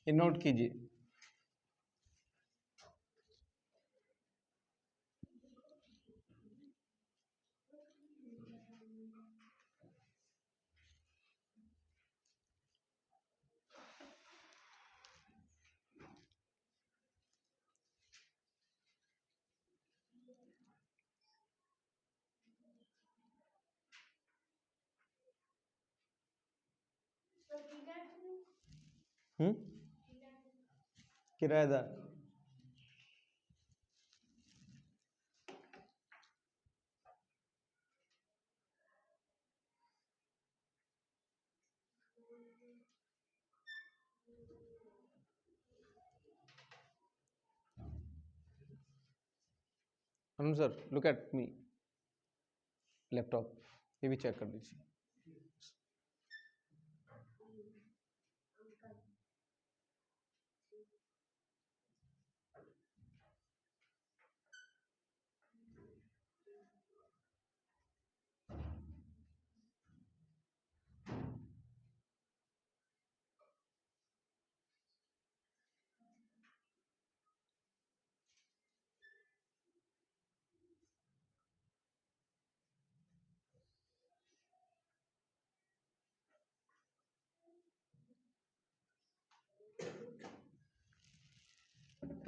ये नोट कीजिए। किराएदार। Anu sir, look at me, laptop ये भी चेक कर दीजिए।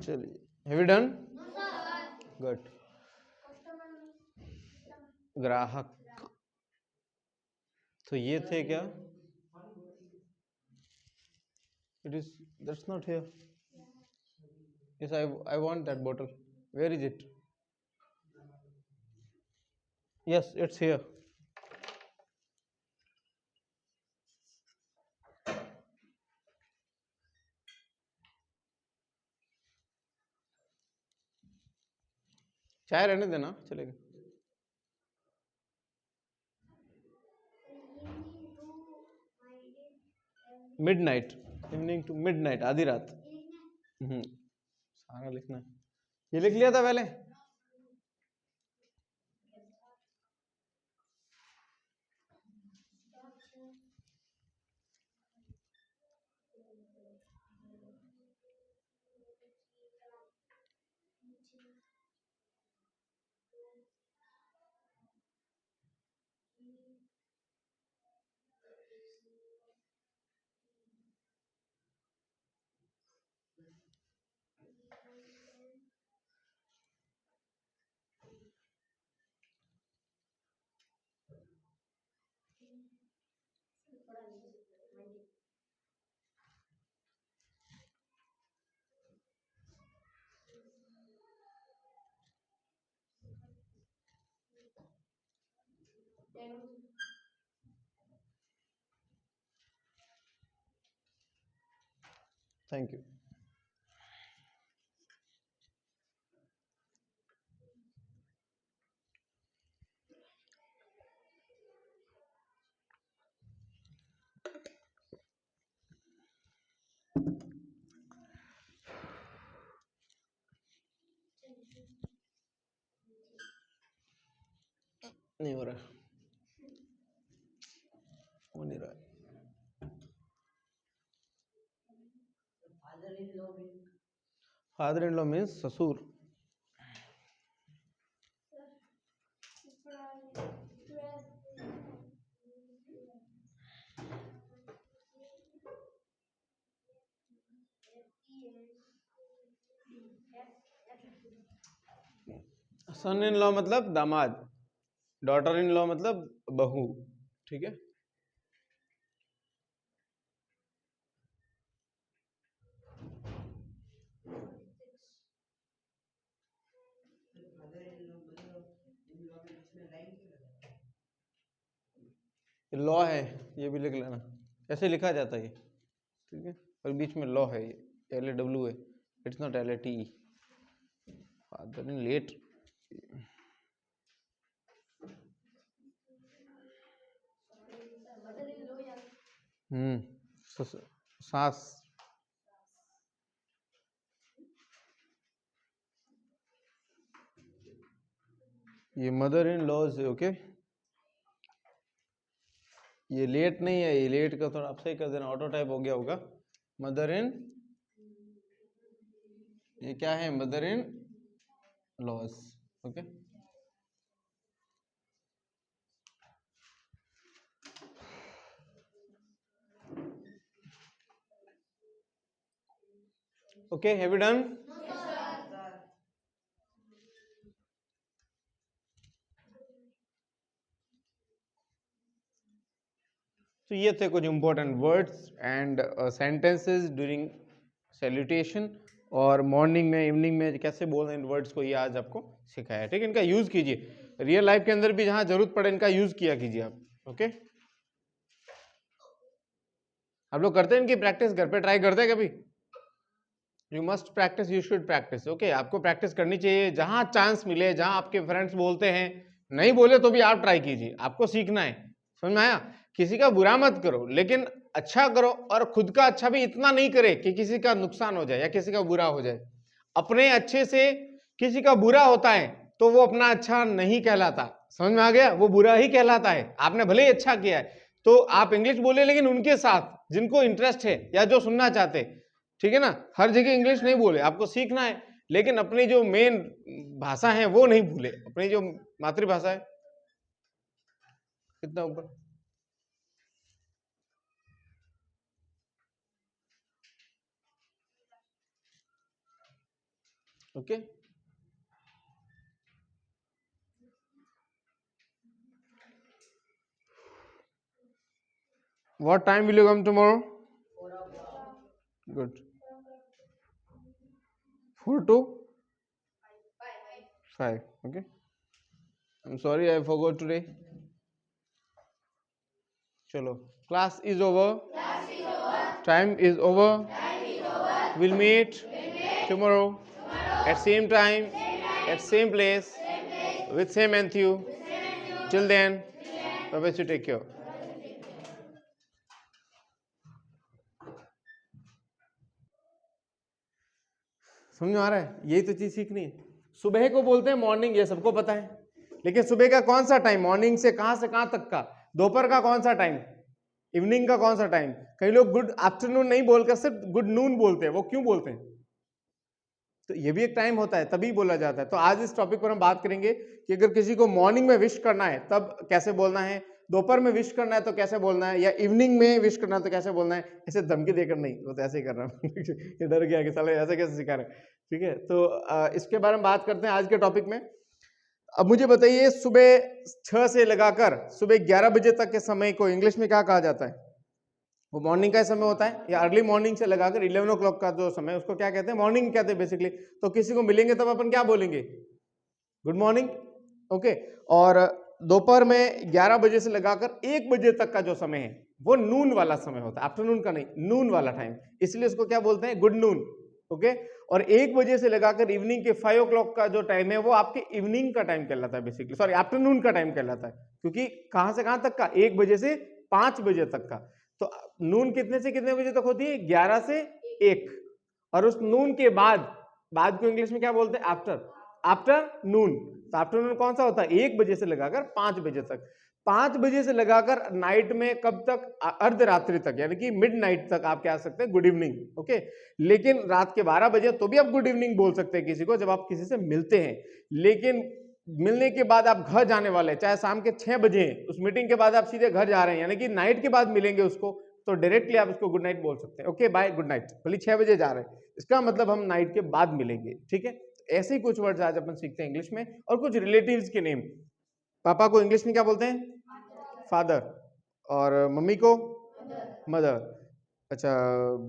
चलिए, हैव यू डन? गुड। ग्राहक, तो ये थे क्या? It is, that's not here. Yes, I want that bottle, where is it? Yes, it's here. चाय रहने देना, चलेगा। मिडनाइट, इवनिंग टू मिडनाइट, आधी रात। सारा लिखना है, ये लिख लिया था पहले। Thank you. नहीं हो रहा, हो नहीं रहा। फादर इन लॉ मीन्स ससुर। सन इन लॉ मतलब दामाद, डॉटर इन लॉ मतलब बहू, ठीक है। लॉ है, ये भी लिख लेना, ऐसे लिखा जाता है ये, ठीक है, और बीच में लॉ है, ये LAW है, it's not LATE। Father in late, सास, ये मदर इन लॉज है, ओके। ये लेट नहीं है, ये लेट का थोड़ा आप सही कर देना, ऑटो टाइप हो गया होगा। मदर इन, ये क्या है, mother in laws, okay. Okay, have you done? Yes, sir. तो ये थे कुछ important words and sentences during salutation, और मॉर्निंग में इवनिंग में कैसे बोलना इन वर्ड्स को, ये आज आपको सिखाया है, ठीक है। इनका यूज कीजिए रियल लाइफ के अंदर भी, जहां जरूरत पड़े इनका यूज किया कीजिए आप, ओके। आप लोग करते हैं इनकी प्रैक्टिस, घर पे ट्राई करते हैं कभी? You must practice, you should practice, okay. आपको प्रैक्टिस करनी चाहिए, जहां चांस मिले, जहां आपके फ्रेंड्स बोलते हैं, नहीं बोले तो भी आप ट्राई कीजिए, आपको सीखना है, समझ में आया? किसी का बुरा मत करो, लेकिन अच्छा करो, और खुद का अच्छा भी इतना नहीं करे कि किसी का नुकसान हो जाए या किसी का बुरा हो जाए। अपने अच्छे से किसी का बुरा होता है तो वो अपना अच्छा नहीं कहलाता, समझ में आ गया? वो बुरा ही कहलाता है। आपने भले ही अच्छा किया है तो आप इंग्लिश बोले, लेकिन उनके साथ जिनको इंटरेस्ट है या जो सुनना चाहते, ठीक है ना। हर जगह इंग्लिश नहीं बोले, आपको सीखना है, लेकिन अपनी जो मेन भाषा है वो नहीं भूले, अपनी जो मातृभाषा है। कितना ऊपर? Okay, what time will you come tomorrow? Good. 4 to 5, okay. I'm sorry I forgot today. Chalo, class is over. Time is over. We'll meet tomorrow at same time, at same place, with same Matthew. Till then, bye-bye, you take care. समझ में आ रहा है? यही तो चीज सीखनी है। सुबह को बोलते हैं मॉर्निंग, ये सबको पता है, लेकिन सुबह का कौन सा टाइम, मॉर्निंग से कहां तक का, दोपहर का कौन सा टाइम, इवनिंग का कौन सा टाइम। कई लोग गुड आफ्टरनून नहीं बोलकर सिर्फ गुड नून बोलते हैं, वो क्यों बोलते हैं? तो ये भी एक टाइम होता है, तभी बोला जाता है। तो आज इस टॉपिक पर हम बात करेंगे कि अगर किसी को मॉर्निंग में विश करना है तब कैसे बोलना है, दोपहर में विश करना है तो कैसे बोलना है, या इवनिंग में विश करना है तो कैसे बोलना है। ऐसे धमकी देकर नहीं, वो तो ऐसे ही कर रहा हूँ ये डर गया कि साले ऐसे कैसे सिखा रहे, ठीक है। तो इसके बारे में बात करते हैं आज के टॉपिक में। अब मुझे बताइए, सुबह 6 से लगाकर सुबह 11 बजे तक के समय को इंग्लिश में क्या कहा जाता है? वो मॉर्निंग का समय होता है, या अर्ली मॉर्निंग से लगाकर 11 o'clock का जो समय, उसको क्या कहते हैं? मॉर्निंग कहते हैं बेसिकली। तो किसी को मिलेंगे तब अपन क्या बोलेंगे? Good morning, okay. और दोपहर में 11 बजे से लगाकर 1 बजे तक का जो समय है वो नून वाला समय होता है, आफ्टरनून का नहीं, नून वाला टाइम, इसलिए उसको क्या बोलते हैं? Good noon, okay. और 1 बजे से लगाकर इवनिंग के 5 o'clock का जो टाइम है वो आपके इवनिंग का टाइम कहलाता है, बेसिकली सॉरी आफ्टरनून का टाइम कहलाता है, क्योंकि कहां से कहां तक का? 1 बजे से 5 बजे तक का। तो नून कितने से कितने बजे तक होती है? 11 से 1। और उस नून के बाद को इंग्लिश में क्या बोलते हैं? आफ्टर नून। तो आफ्टरनून कौन सा होता है? 1 बजे से लगाकर 5 बजे तक। 5 बजे से लगाकर नाइट में कब तक? अर्धरात्रि तक, यानी कि मिडनाइट तक आप क्या सकते हैं? Good evening, okay. लेकिन रात के 12 बजे तो भी आप गुड इवनिंग बोल सकते हैं किसी को, जब आप किसी से मिलते हैं। लेकिन मिलने के बाद आप घर जाने वाले, चाहे शाम के 6 बजे हैं, उस मीटिंग के बाद आप सीधे घर जा रहे हैं, यानी कि नाइट के बाद मिलेंगे उसको, तो डायरेक्टली आप उसको गुड नाइट बोल सकते हैं, ओके बाय गुड नाइट। भले 6 बजे जा रहे हैं, इसका मतलब हम नाइट के बाद मिलेंगे, ठीक है। ऐसे ही कुछ वर्ड्स आज अपन सीखते हैं इंग्लिश में, और कुछ रिलेटिव्स के नेम। पापा को इंग्लिश में क्या बोलते हैं? फादर। और मम्मी को? मदर। अच्छा,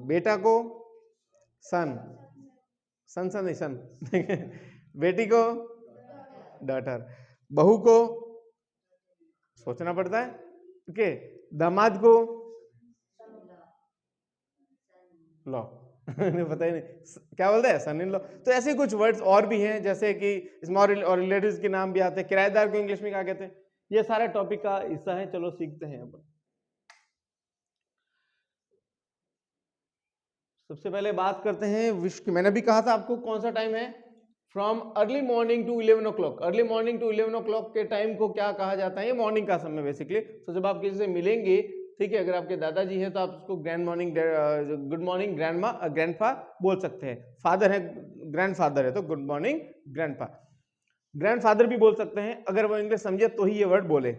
बेटा को? सन। सन सन नहीं, सन। बेटी को? डॉटर। बहू को? सोचना पड़ता है। ओके। दामाद को? लॉ। पता ही नहीं क्या बोलते हैं, सन इन लॉ। तो ऐसे कुछ वर्ड्स और भी हैं, जैसे कि स्मॉल और रिलेटिव्स के नाम भी आते हैं। किराएदार को इंग्लिश में क्या कहते हैं? ये सारा टॉपिक का हिस्सा है, चलो सीखते हैं अपन। सबसे पहले बात करते हैं विश की। मैंने भी कहा था आपको कौन सा टाइम है, from early morning to 11 o'clock. Early morning to 11 o'clock के टाइम को क्या कहा जाता है? ये मॉर्निंग का समय बेसिकली। तो जब आप किसी से मिलेंगे, ठीक है, अगर आपके दादाजी हैं तो आप उसको grand morning, good morning grandma, grandpa बोल सकते हैं। फादर है, ग्रैंडफादर है तो गुड मॉर्निंग ग्रैंडपा। ग्रैंडफादर भी बोल सकते हैं, अगर वो इंग्लिश समझे तो ही ये वर्ड बोले।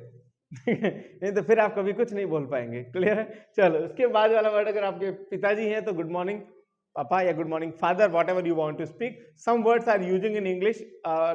नहीं तो फिर आप कभी कुछ नहीं बोल पाएंगे। क्लियर है? चलो, उसके बाद वाला वर्ड, अगर आपके पिताजी हैं तो गुड मॉर्निंग पापा या good morning father, whatever you want to speak. Some words are using in English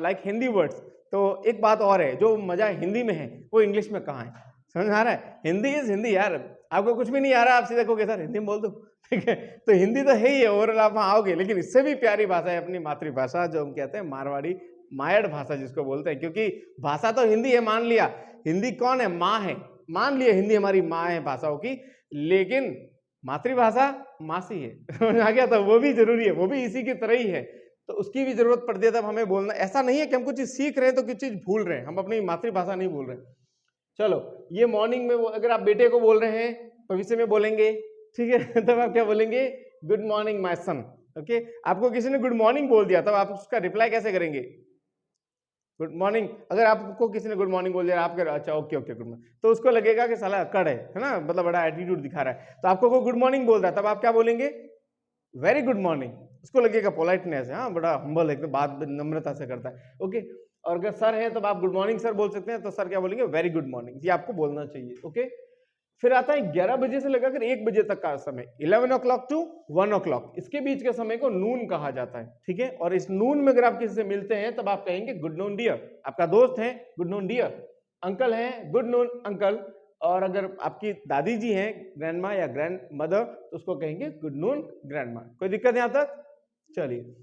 like Hindi words. तो एक बात और है, जो मजा हिंदी में है वो इंग्लिश में कहाँ है? समझ आ रहा है? हिंदी इज हिंदी यार। आपको कुछ भी नहीं आ रहा, आप सीधे कहोगे सर हिंदी में बोल दो, ठीक है? तो हिंदी तो है ही है, ओवरऑल आप वहाँ आओगे। लेकिन इससे भी प्यारी भाषा है अपनी मातृभाषा, जो हम कहते हैं मारवाड़ी, मायड़ भाषा जिसको बोलते हैं। क्योंकि भाषा तो हिंदी है, मान लिया हिंदी कौन है? माँ है। मान लिया हिंदी हमारी माँ है भाषाओं की, लेकिन मातृभाषा मासी है। समझ आ गया? तो वो भी जरूरी है, वो भी इसी की तरह ही है। तो उसकी भी जरूरत पड़ती है तब हमें बोलना। ऐसा नहीं है कि हम कुछ चीज सीख रहे हैं तो कुछ चीज भूल रहे हैं, हम अपनी मातृभाषा नहीं भूल रहे हैं। चलो, ये मॉर्निंग में अगर आप बेटे को बोल रहे हैं, भविष्य में बोलेंगे, ठीक है, तब आप क्या बोलेंगे? Good morning my son. Okay. आपको किसी ने गुड मॉर्निंग बोल दिया, तब आप उसका रिप्लाई कैसे करेंगे? Good morning. अगर आपको किसी ने गुड मॉर्निंग बोल दिया, आप कह रहे अच्छा ओके ओके गुड मॉर्निंग, तो उसको लगेगा कि साला अकड़ है ना, मतलब बड़ा एटीट्यूड दिखा रहा है। तो आपको कोई गुड मॉर्निंग बोल रहा है, तब आप क्या बोलेंगे? Very good morning. उसको लगेगा पोलाइटनेस है, हाँ बड़ा हम्बल एकदम, बात नम्रता से करता है। ओके। और अगर सर है तब आप गुड मॉर्निंग सर बोल सकते हैं, तो सर क्या बोलेंगे? Very good morning. ये आपको बोलना चाहिए। ओके। फिर आता है 11 बजे से लेकर 1 बजे तक का समय, 11 ओ क्लॉक टू 1 ओ क्लॉक। इसके बीच के समय को नून कहा जाता है, ठीक है? और इस नून में अगर आप किसी से मिलते हैं तब आप कहेंगे गुड नून डियर। आपका दोस्त है, गुड नून डियर। अंकल है, गुड नून अंकल। और अगर आपकी दादी जी हैं, ग्रैंड माँ या ग्रैंड मदर, तो उसको कहेंगे गुड नून ग्रैंड माँ। कोई दिक्कत यहां तक? चलिए,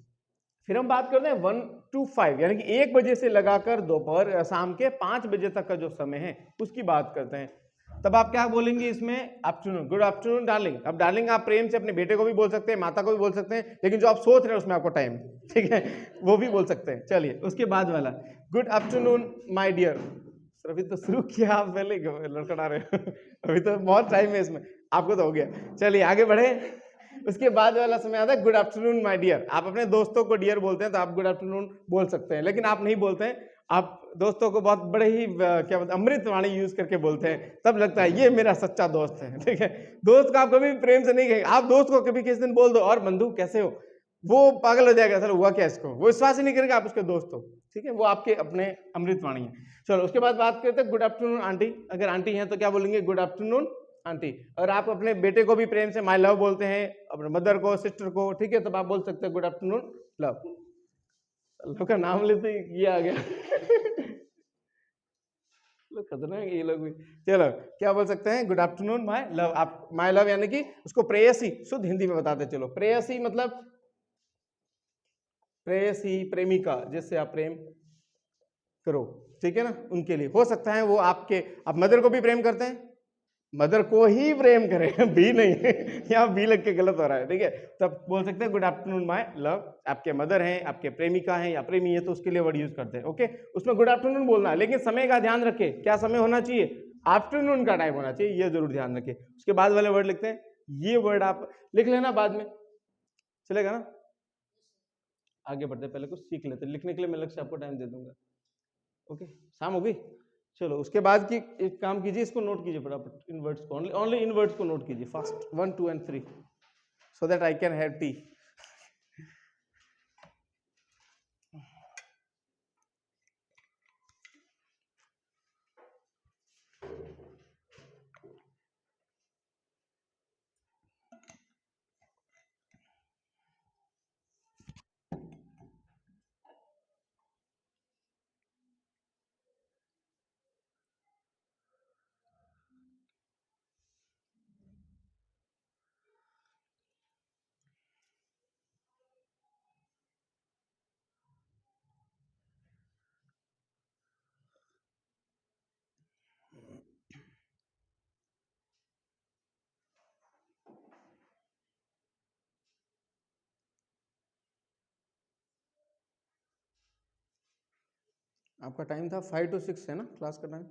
फिर हम बात करते हैं 1 to 5, यानी कि 1 बजे से लगाकर दोपहर शाम के 5 बजे तक का जो समय है उसकी बात करते हैं। तब आप क्या बोलेंगे इसमें? आफ्टरनून। Good afternoon darling. अब डार्लिंग आप प्रेम से अपने बेटे को भी बोल सकते हैं, माता को भी बोल सकते हैं, लेकिन जो आप सोच रहे हैं उसमें आपको टाइम, ठीक है, वो भी बोल सकते हैं। चलिए, उसके बाद वाला good afternoon my dear. Sir अभी तो शुरू किया, आप पहले लड़खड़ा रहे हो। अभी तो बहुत टाइम है इसमें, आपको तो हो गया। चलिए आगे बढ़े। उसके बाद वाला समय आता है गुड आफ्टरनून माय डियर। आप अपने दोस्तों को डियर बोलते हैं तो आप गुड आफ्टरनून बोल सकते हैं, लेकिन आप नहीं बोलते हैं। आप दोस्तों को बहुत बड़े ही क्या बोलते हैं, अमृत वाणी यूज करके बोलते हैं, तब लगता है ये मेरा सच्चा दोस्त है, ठीक है? दोस्त को आप कभी भी प्रेम से नहीं कहेंगे। आप दोस्त को कभी किसी दिन बोल दो और बंधु कैसे हो, वो पागल हो जाएगा, सर हुआ क्या इसको, वो विश्वास ही नहीं करेगा आप उसके दोस्त हो, ठीक है? वो आपके अपने अमृत वाणी है। चलो, उसके बाद बात करते हैं गुड आफ्टरनून आंटी। अगर आंटी हैं तो क्या बोलेंगे? Good afternoon aunty. और आप अपने बेटे को भी प्रेम से माय लव बोलते हैं, अपने मदर को, सिस्टर को, ठीक है, तब आप बोल सकते हैं गुड आफ्टरनून लव। लव का नाम लेते ही ये आ गया। लोग खतरनाक ये लोग भी। चलो, क्या बोल सकते हैं? Good afternoon my love. आप माय लव यानी कि उसको प्रेयसी, शुद्ध हिंदी में बताते चलो। प्रेयसी मतलब प्रेयसी, प्रेमिका, जिससे आप प्रेम करो, ठीक है ना, उनके लिए हो सकता है वो आपके। आप मदर को भी प्रेम करते हैं, मदर को ही प्रेम करें, बी नहीं। यहाँ बी लग के गलत हो रहा है, ठीक है? तब बोल सकते हैं गुड आफ्टरनून माय लव। आपके मदर हैं, आपके प्रेमिका हैं या प्रेमी है तो उसके लिए वर्ड यूज करते हैं। ओके, उसमें गुड आफ्टरनून बोलना है, लेकिन समय का ध्यान रखें। क्या समय होना चाहिए? आफ्टरनून का टाइम होना चाहिए, ये जरूर ध्यान रखें। उसके बाद वाले वर्ड लिखते हैं, ये वर्ड आप लिख लेना बाद में, चलेगा ना? आगे बढ़ते पहले कुछ सीख लेते, लिखने के लिए मैं अलग से आपको टाइम दे दूंगा। ओके, शाम हो गई। चलो, उसके बाद की एक काम कीजिए, इसको नोट कीजिए फटाफट, इन वर्ड्स को, ओनली इन वर्ड्स को नोट कीजिए fast, 1 2 and 3, so that I can have T. आपका टाइम था 5 to 6 है ना क्लास का टाइम?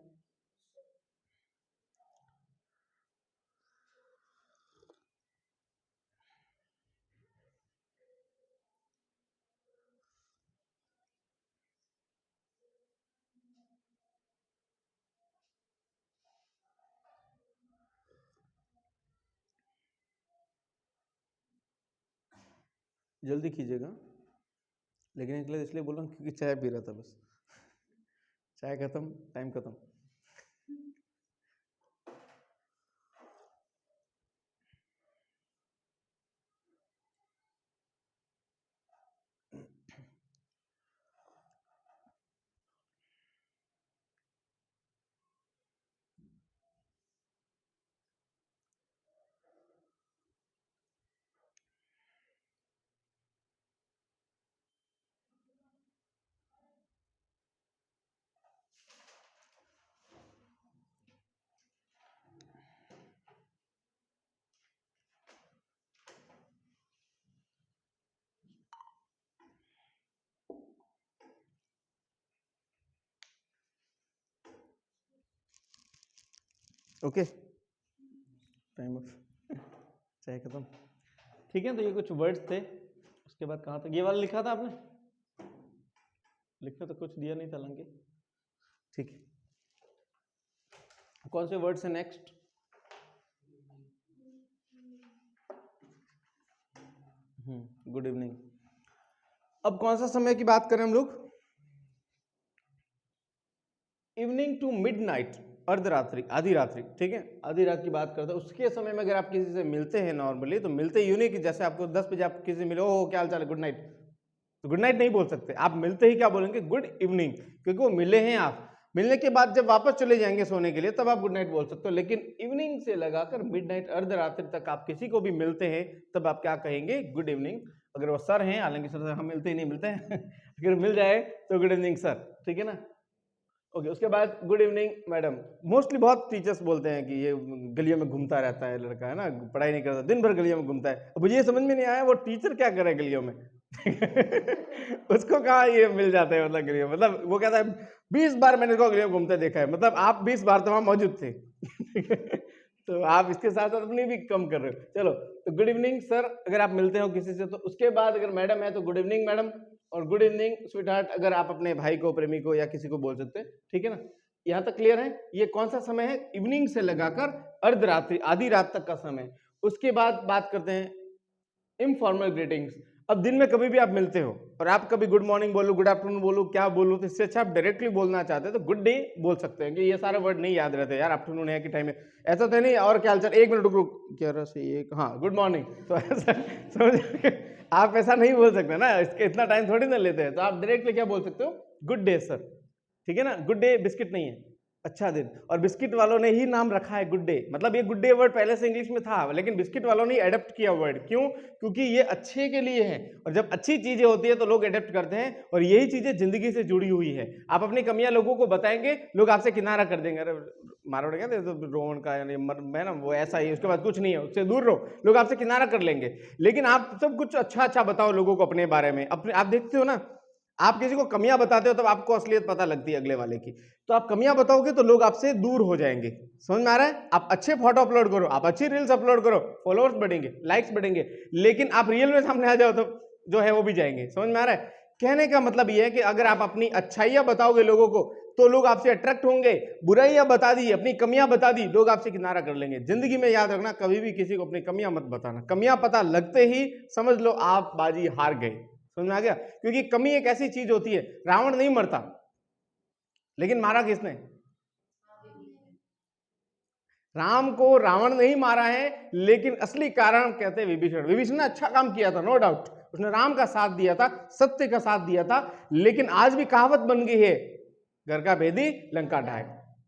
जल्दी कीजिएगा, लेकिन निकले इसलिए बोल रहा हूँ क्योंकि चाय पी रहा था बस। चाय खत्म, टाइम खत्म। ओके, टाइम ऑफ, चाय खत्म। ठीक है, तो ये कुछ वर्ड्स थे। उसके बाद कहाँ तक ये वाला लिखा था आपने? लिखा तो कुछ दिया नहीं था लंके। ठीक है, कौन से वर्ड्स है नेक्स्ट? Good evening. अब कौन सा समय की बात करें हम लोग? इवनिंग टू मिडनाइट, अर्धरात्रि, आधी रात्रि। ठीक है, आधी रात की बात करते हैं। उसके समय में अगर आप किसी से मिलते हैं नॉर्मली, तो मिलते यूं नहीं कि जैसे आपको 10 बजे आप किसी से मिले, ओ क्या हाल चाल है, गुड नाइट, तो गुड नाइट नहीं बोल सकते। आप मिलते ही क्या बोलेंगे? गुड इवनिंग, क्योंकि वो मिले हैं आप। मिलने के बाद जब वापस चले जाएंगे सोने के लिए, तब आप गुड नाइट बोल सकते हो। लेकिन इवनिंग से लगाकर मिडनाइट, अर्धरात्रि तक आप किसी को भी मिलते हैं, तब आप क्या कहेंगे? Good evening. अगर वो सर हैं, हालांकि सर हम मिलते ही नहीं, मिलते हैं अगर मिल जाए तो गुड इवनिंग सर, ठीक है ना? ओके, उसके बाद गुड इवनिंग मैडम। मोस्टली बहुत टीचर्स बोलते हैं कि ये गलियों में घूमता रहता है लड़का, है ना, पढ़ाई नहीं करता, दिन भर गलियों में घूमता है। अब मुझे ये समझ में नहीं आया वो टीचर क्या करे गलियों में उसको कहाँ ये मिल जाता है, मतलब गलियों, मतलब वो कहता है 20 बार मैंने इसको गलियों में घूमते देखा है, मतलब आप 20 बार तो वहां मौजूद थे तो आप इसके साथ साथ अपनी भी कम कर रहे हो। चलो, तो गुड इवनिंग सर अगर आप मिलते हो किसी से, तो उसके बाद अगर मैडम है तो गुड इवनिंग मैडम, और गुड इवनिंग स्वीट हार्ट अगर आप अपने भाई को, प्रेमी को या किसी को बोल सकते हैं। ठीक है ना? यहाँ तक क्लियर है? ये कौन सा समय है? इवनिंग से लगाकर अर्धरात्रि, आधी रात तक का समय। उसके बाद बात करते हैं इनफॉर्मल ग्रीटिंग्स। अब दिन में कभी भी आप मिलते हो और आप कभी गुड मॉर्निंग बोलो, गुड आफ्टरनून बोलो, क्या बोलो, तो इससे अच्छा आप डायरेक्टली बोलना चाहते हैं तो गुड डे बोल सकते हैं, कि ये सारे वर्ड नहीं याद रहते यार, आफ्टरनून है कि टाइम है, ऐसा तो नहीं, और क्या हालचाल, 1 मिनट रुक, 11 से 1, हाँ गुड मॉर्निंग, तो ऐसा समझ आप ऐसा नहीं बोल सकते ना, इसके इतना टाइम थोड़ी ना लेते हैं, तो आप डायरेक्टली क्या बोल सकते हो? Good day sir. ठीक है ना? गुड डे बिस्किट नहीं है, अच्छा दिन, और बिस्किट वालों ने ही नाम रखा है गुड डे, मतलब ये गुड डे वर्ड पहले से इंग्लिश में था, लेकिन बिस्किट वालों ने अडेप्ट किया वर्ड। क्यों? क्योंकि ये अच्छे के लिए है, और जब अच्छी चीजें होती है तो लोग अडेप्ट करते हैं, और यही चीजें जिंदगी से जुड़ी हुई है। आप अपनी कमियां लोगों को बताएंगे, लोग आपसे किनारा कर देंगे, अरे मारोड़ क्या तो रोहन का मैं ना वो ऐसा ही, उसके बाद कुछ नहीं है, उससे दूर रहो, लोग आपसे किनारा कर लेंगे। लेकिन आप सब कुछ अच्छा अच्छा बताओ लोगों को अपने बारे में, अपने, आप देखते हो ना, आप किसी को कमियां बताते हो तब आपको असलियत पता लगती है अगले वाले की। तो आप कमियां बताओगे तो लोग आपसे दूर हो जाएंगे। समझ में आ रहा है? आप अच्छे फोटो अपलोड करो, आप अच्छी रील्स अपलोड करो, फॉलोअर्स बढ़ेंगे, लाइक्स बढ़ेंगे, लेकिन आप रियल में सामने आ जाओ तो जो है वो भी जाएंगे। समझ में आ रहा है? कहने का मतलब यह है कि अगर आप अपनी अच्छाइयां बताओगे लोगों को तो लोग आपसे अट्रैक्ट होंगे, बुराइयां बता दी, अपनी कमियां बता दी, लोग आपसे किनारा कर लेंगे। जिंदगी में याद रखना, कभी भी किसी को अपनी कमियां मत बताना, कमियां पता लगते ही समझ लो आप बाजी हार गए। समझ में आ गया? क्योंकि कमी एक ऐसी चीज होती है, रावण नहीं मरता, लेकिन मारा किसने? राम को रावण नहीं मारा है, लेकिन असली कारण कहते हैं विभीषण। विभीषण ने अच्छा काम किया था, नो डाउट, उसने राम का साथ दिया था, सत्य का साथ दिया था, लेकिन आज भी कहावत बन गई है, घर का भेदी लंका ढाए,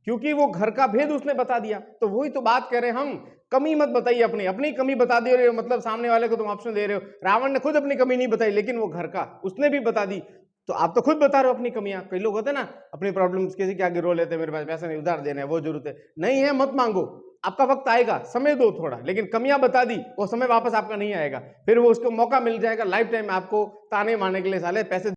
क्योंकि वो घर का भेद उसने बता दिया। तो वही तो बात कह रहे हैं हम, कमी मत बताइए, अपनी अपनी कमी बता दे रहे हो, मतलब सामने वाले को तुम ऑप्शन दे रहे हो। रावण ने खुद अपनी कमी नहीं बताई, लेकिन वो घर का उसने भी बता दी। तो आप तो खुद बता रहे हो अपनी कमियां। कई लोग होते हैं ना, अपनी प्रॉब्लम्स किसी के आगे रो लेते हैं, मेरे पास पैसा नहीं, उधार देना है, वो जरूरत है, नहीं है मत मांगो, आपका वक्त आएगा, समय दो थोड़ा, लेकिन कमियां बता दी, वो समय वापस आपका नहीं आएगा, फिर वो उसको मौका मिल जाएगा लाइफ टाइम आपको ताने मारने के लिए, साले पैसे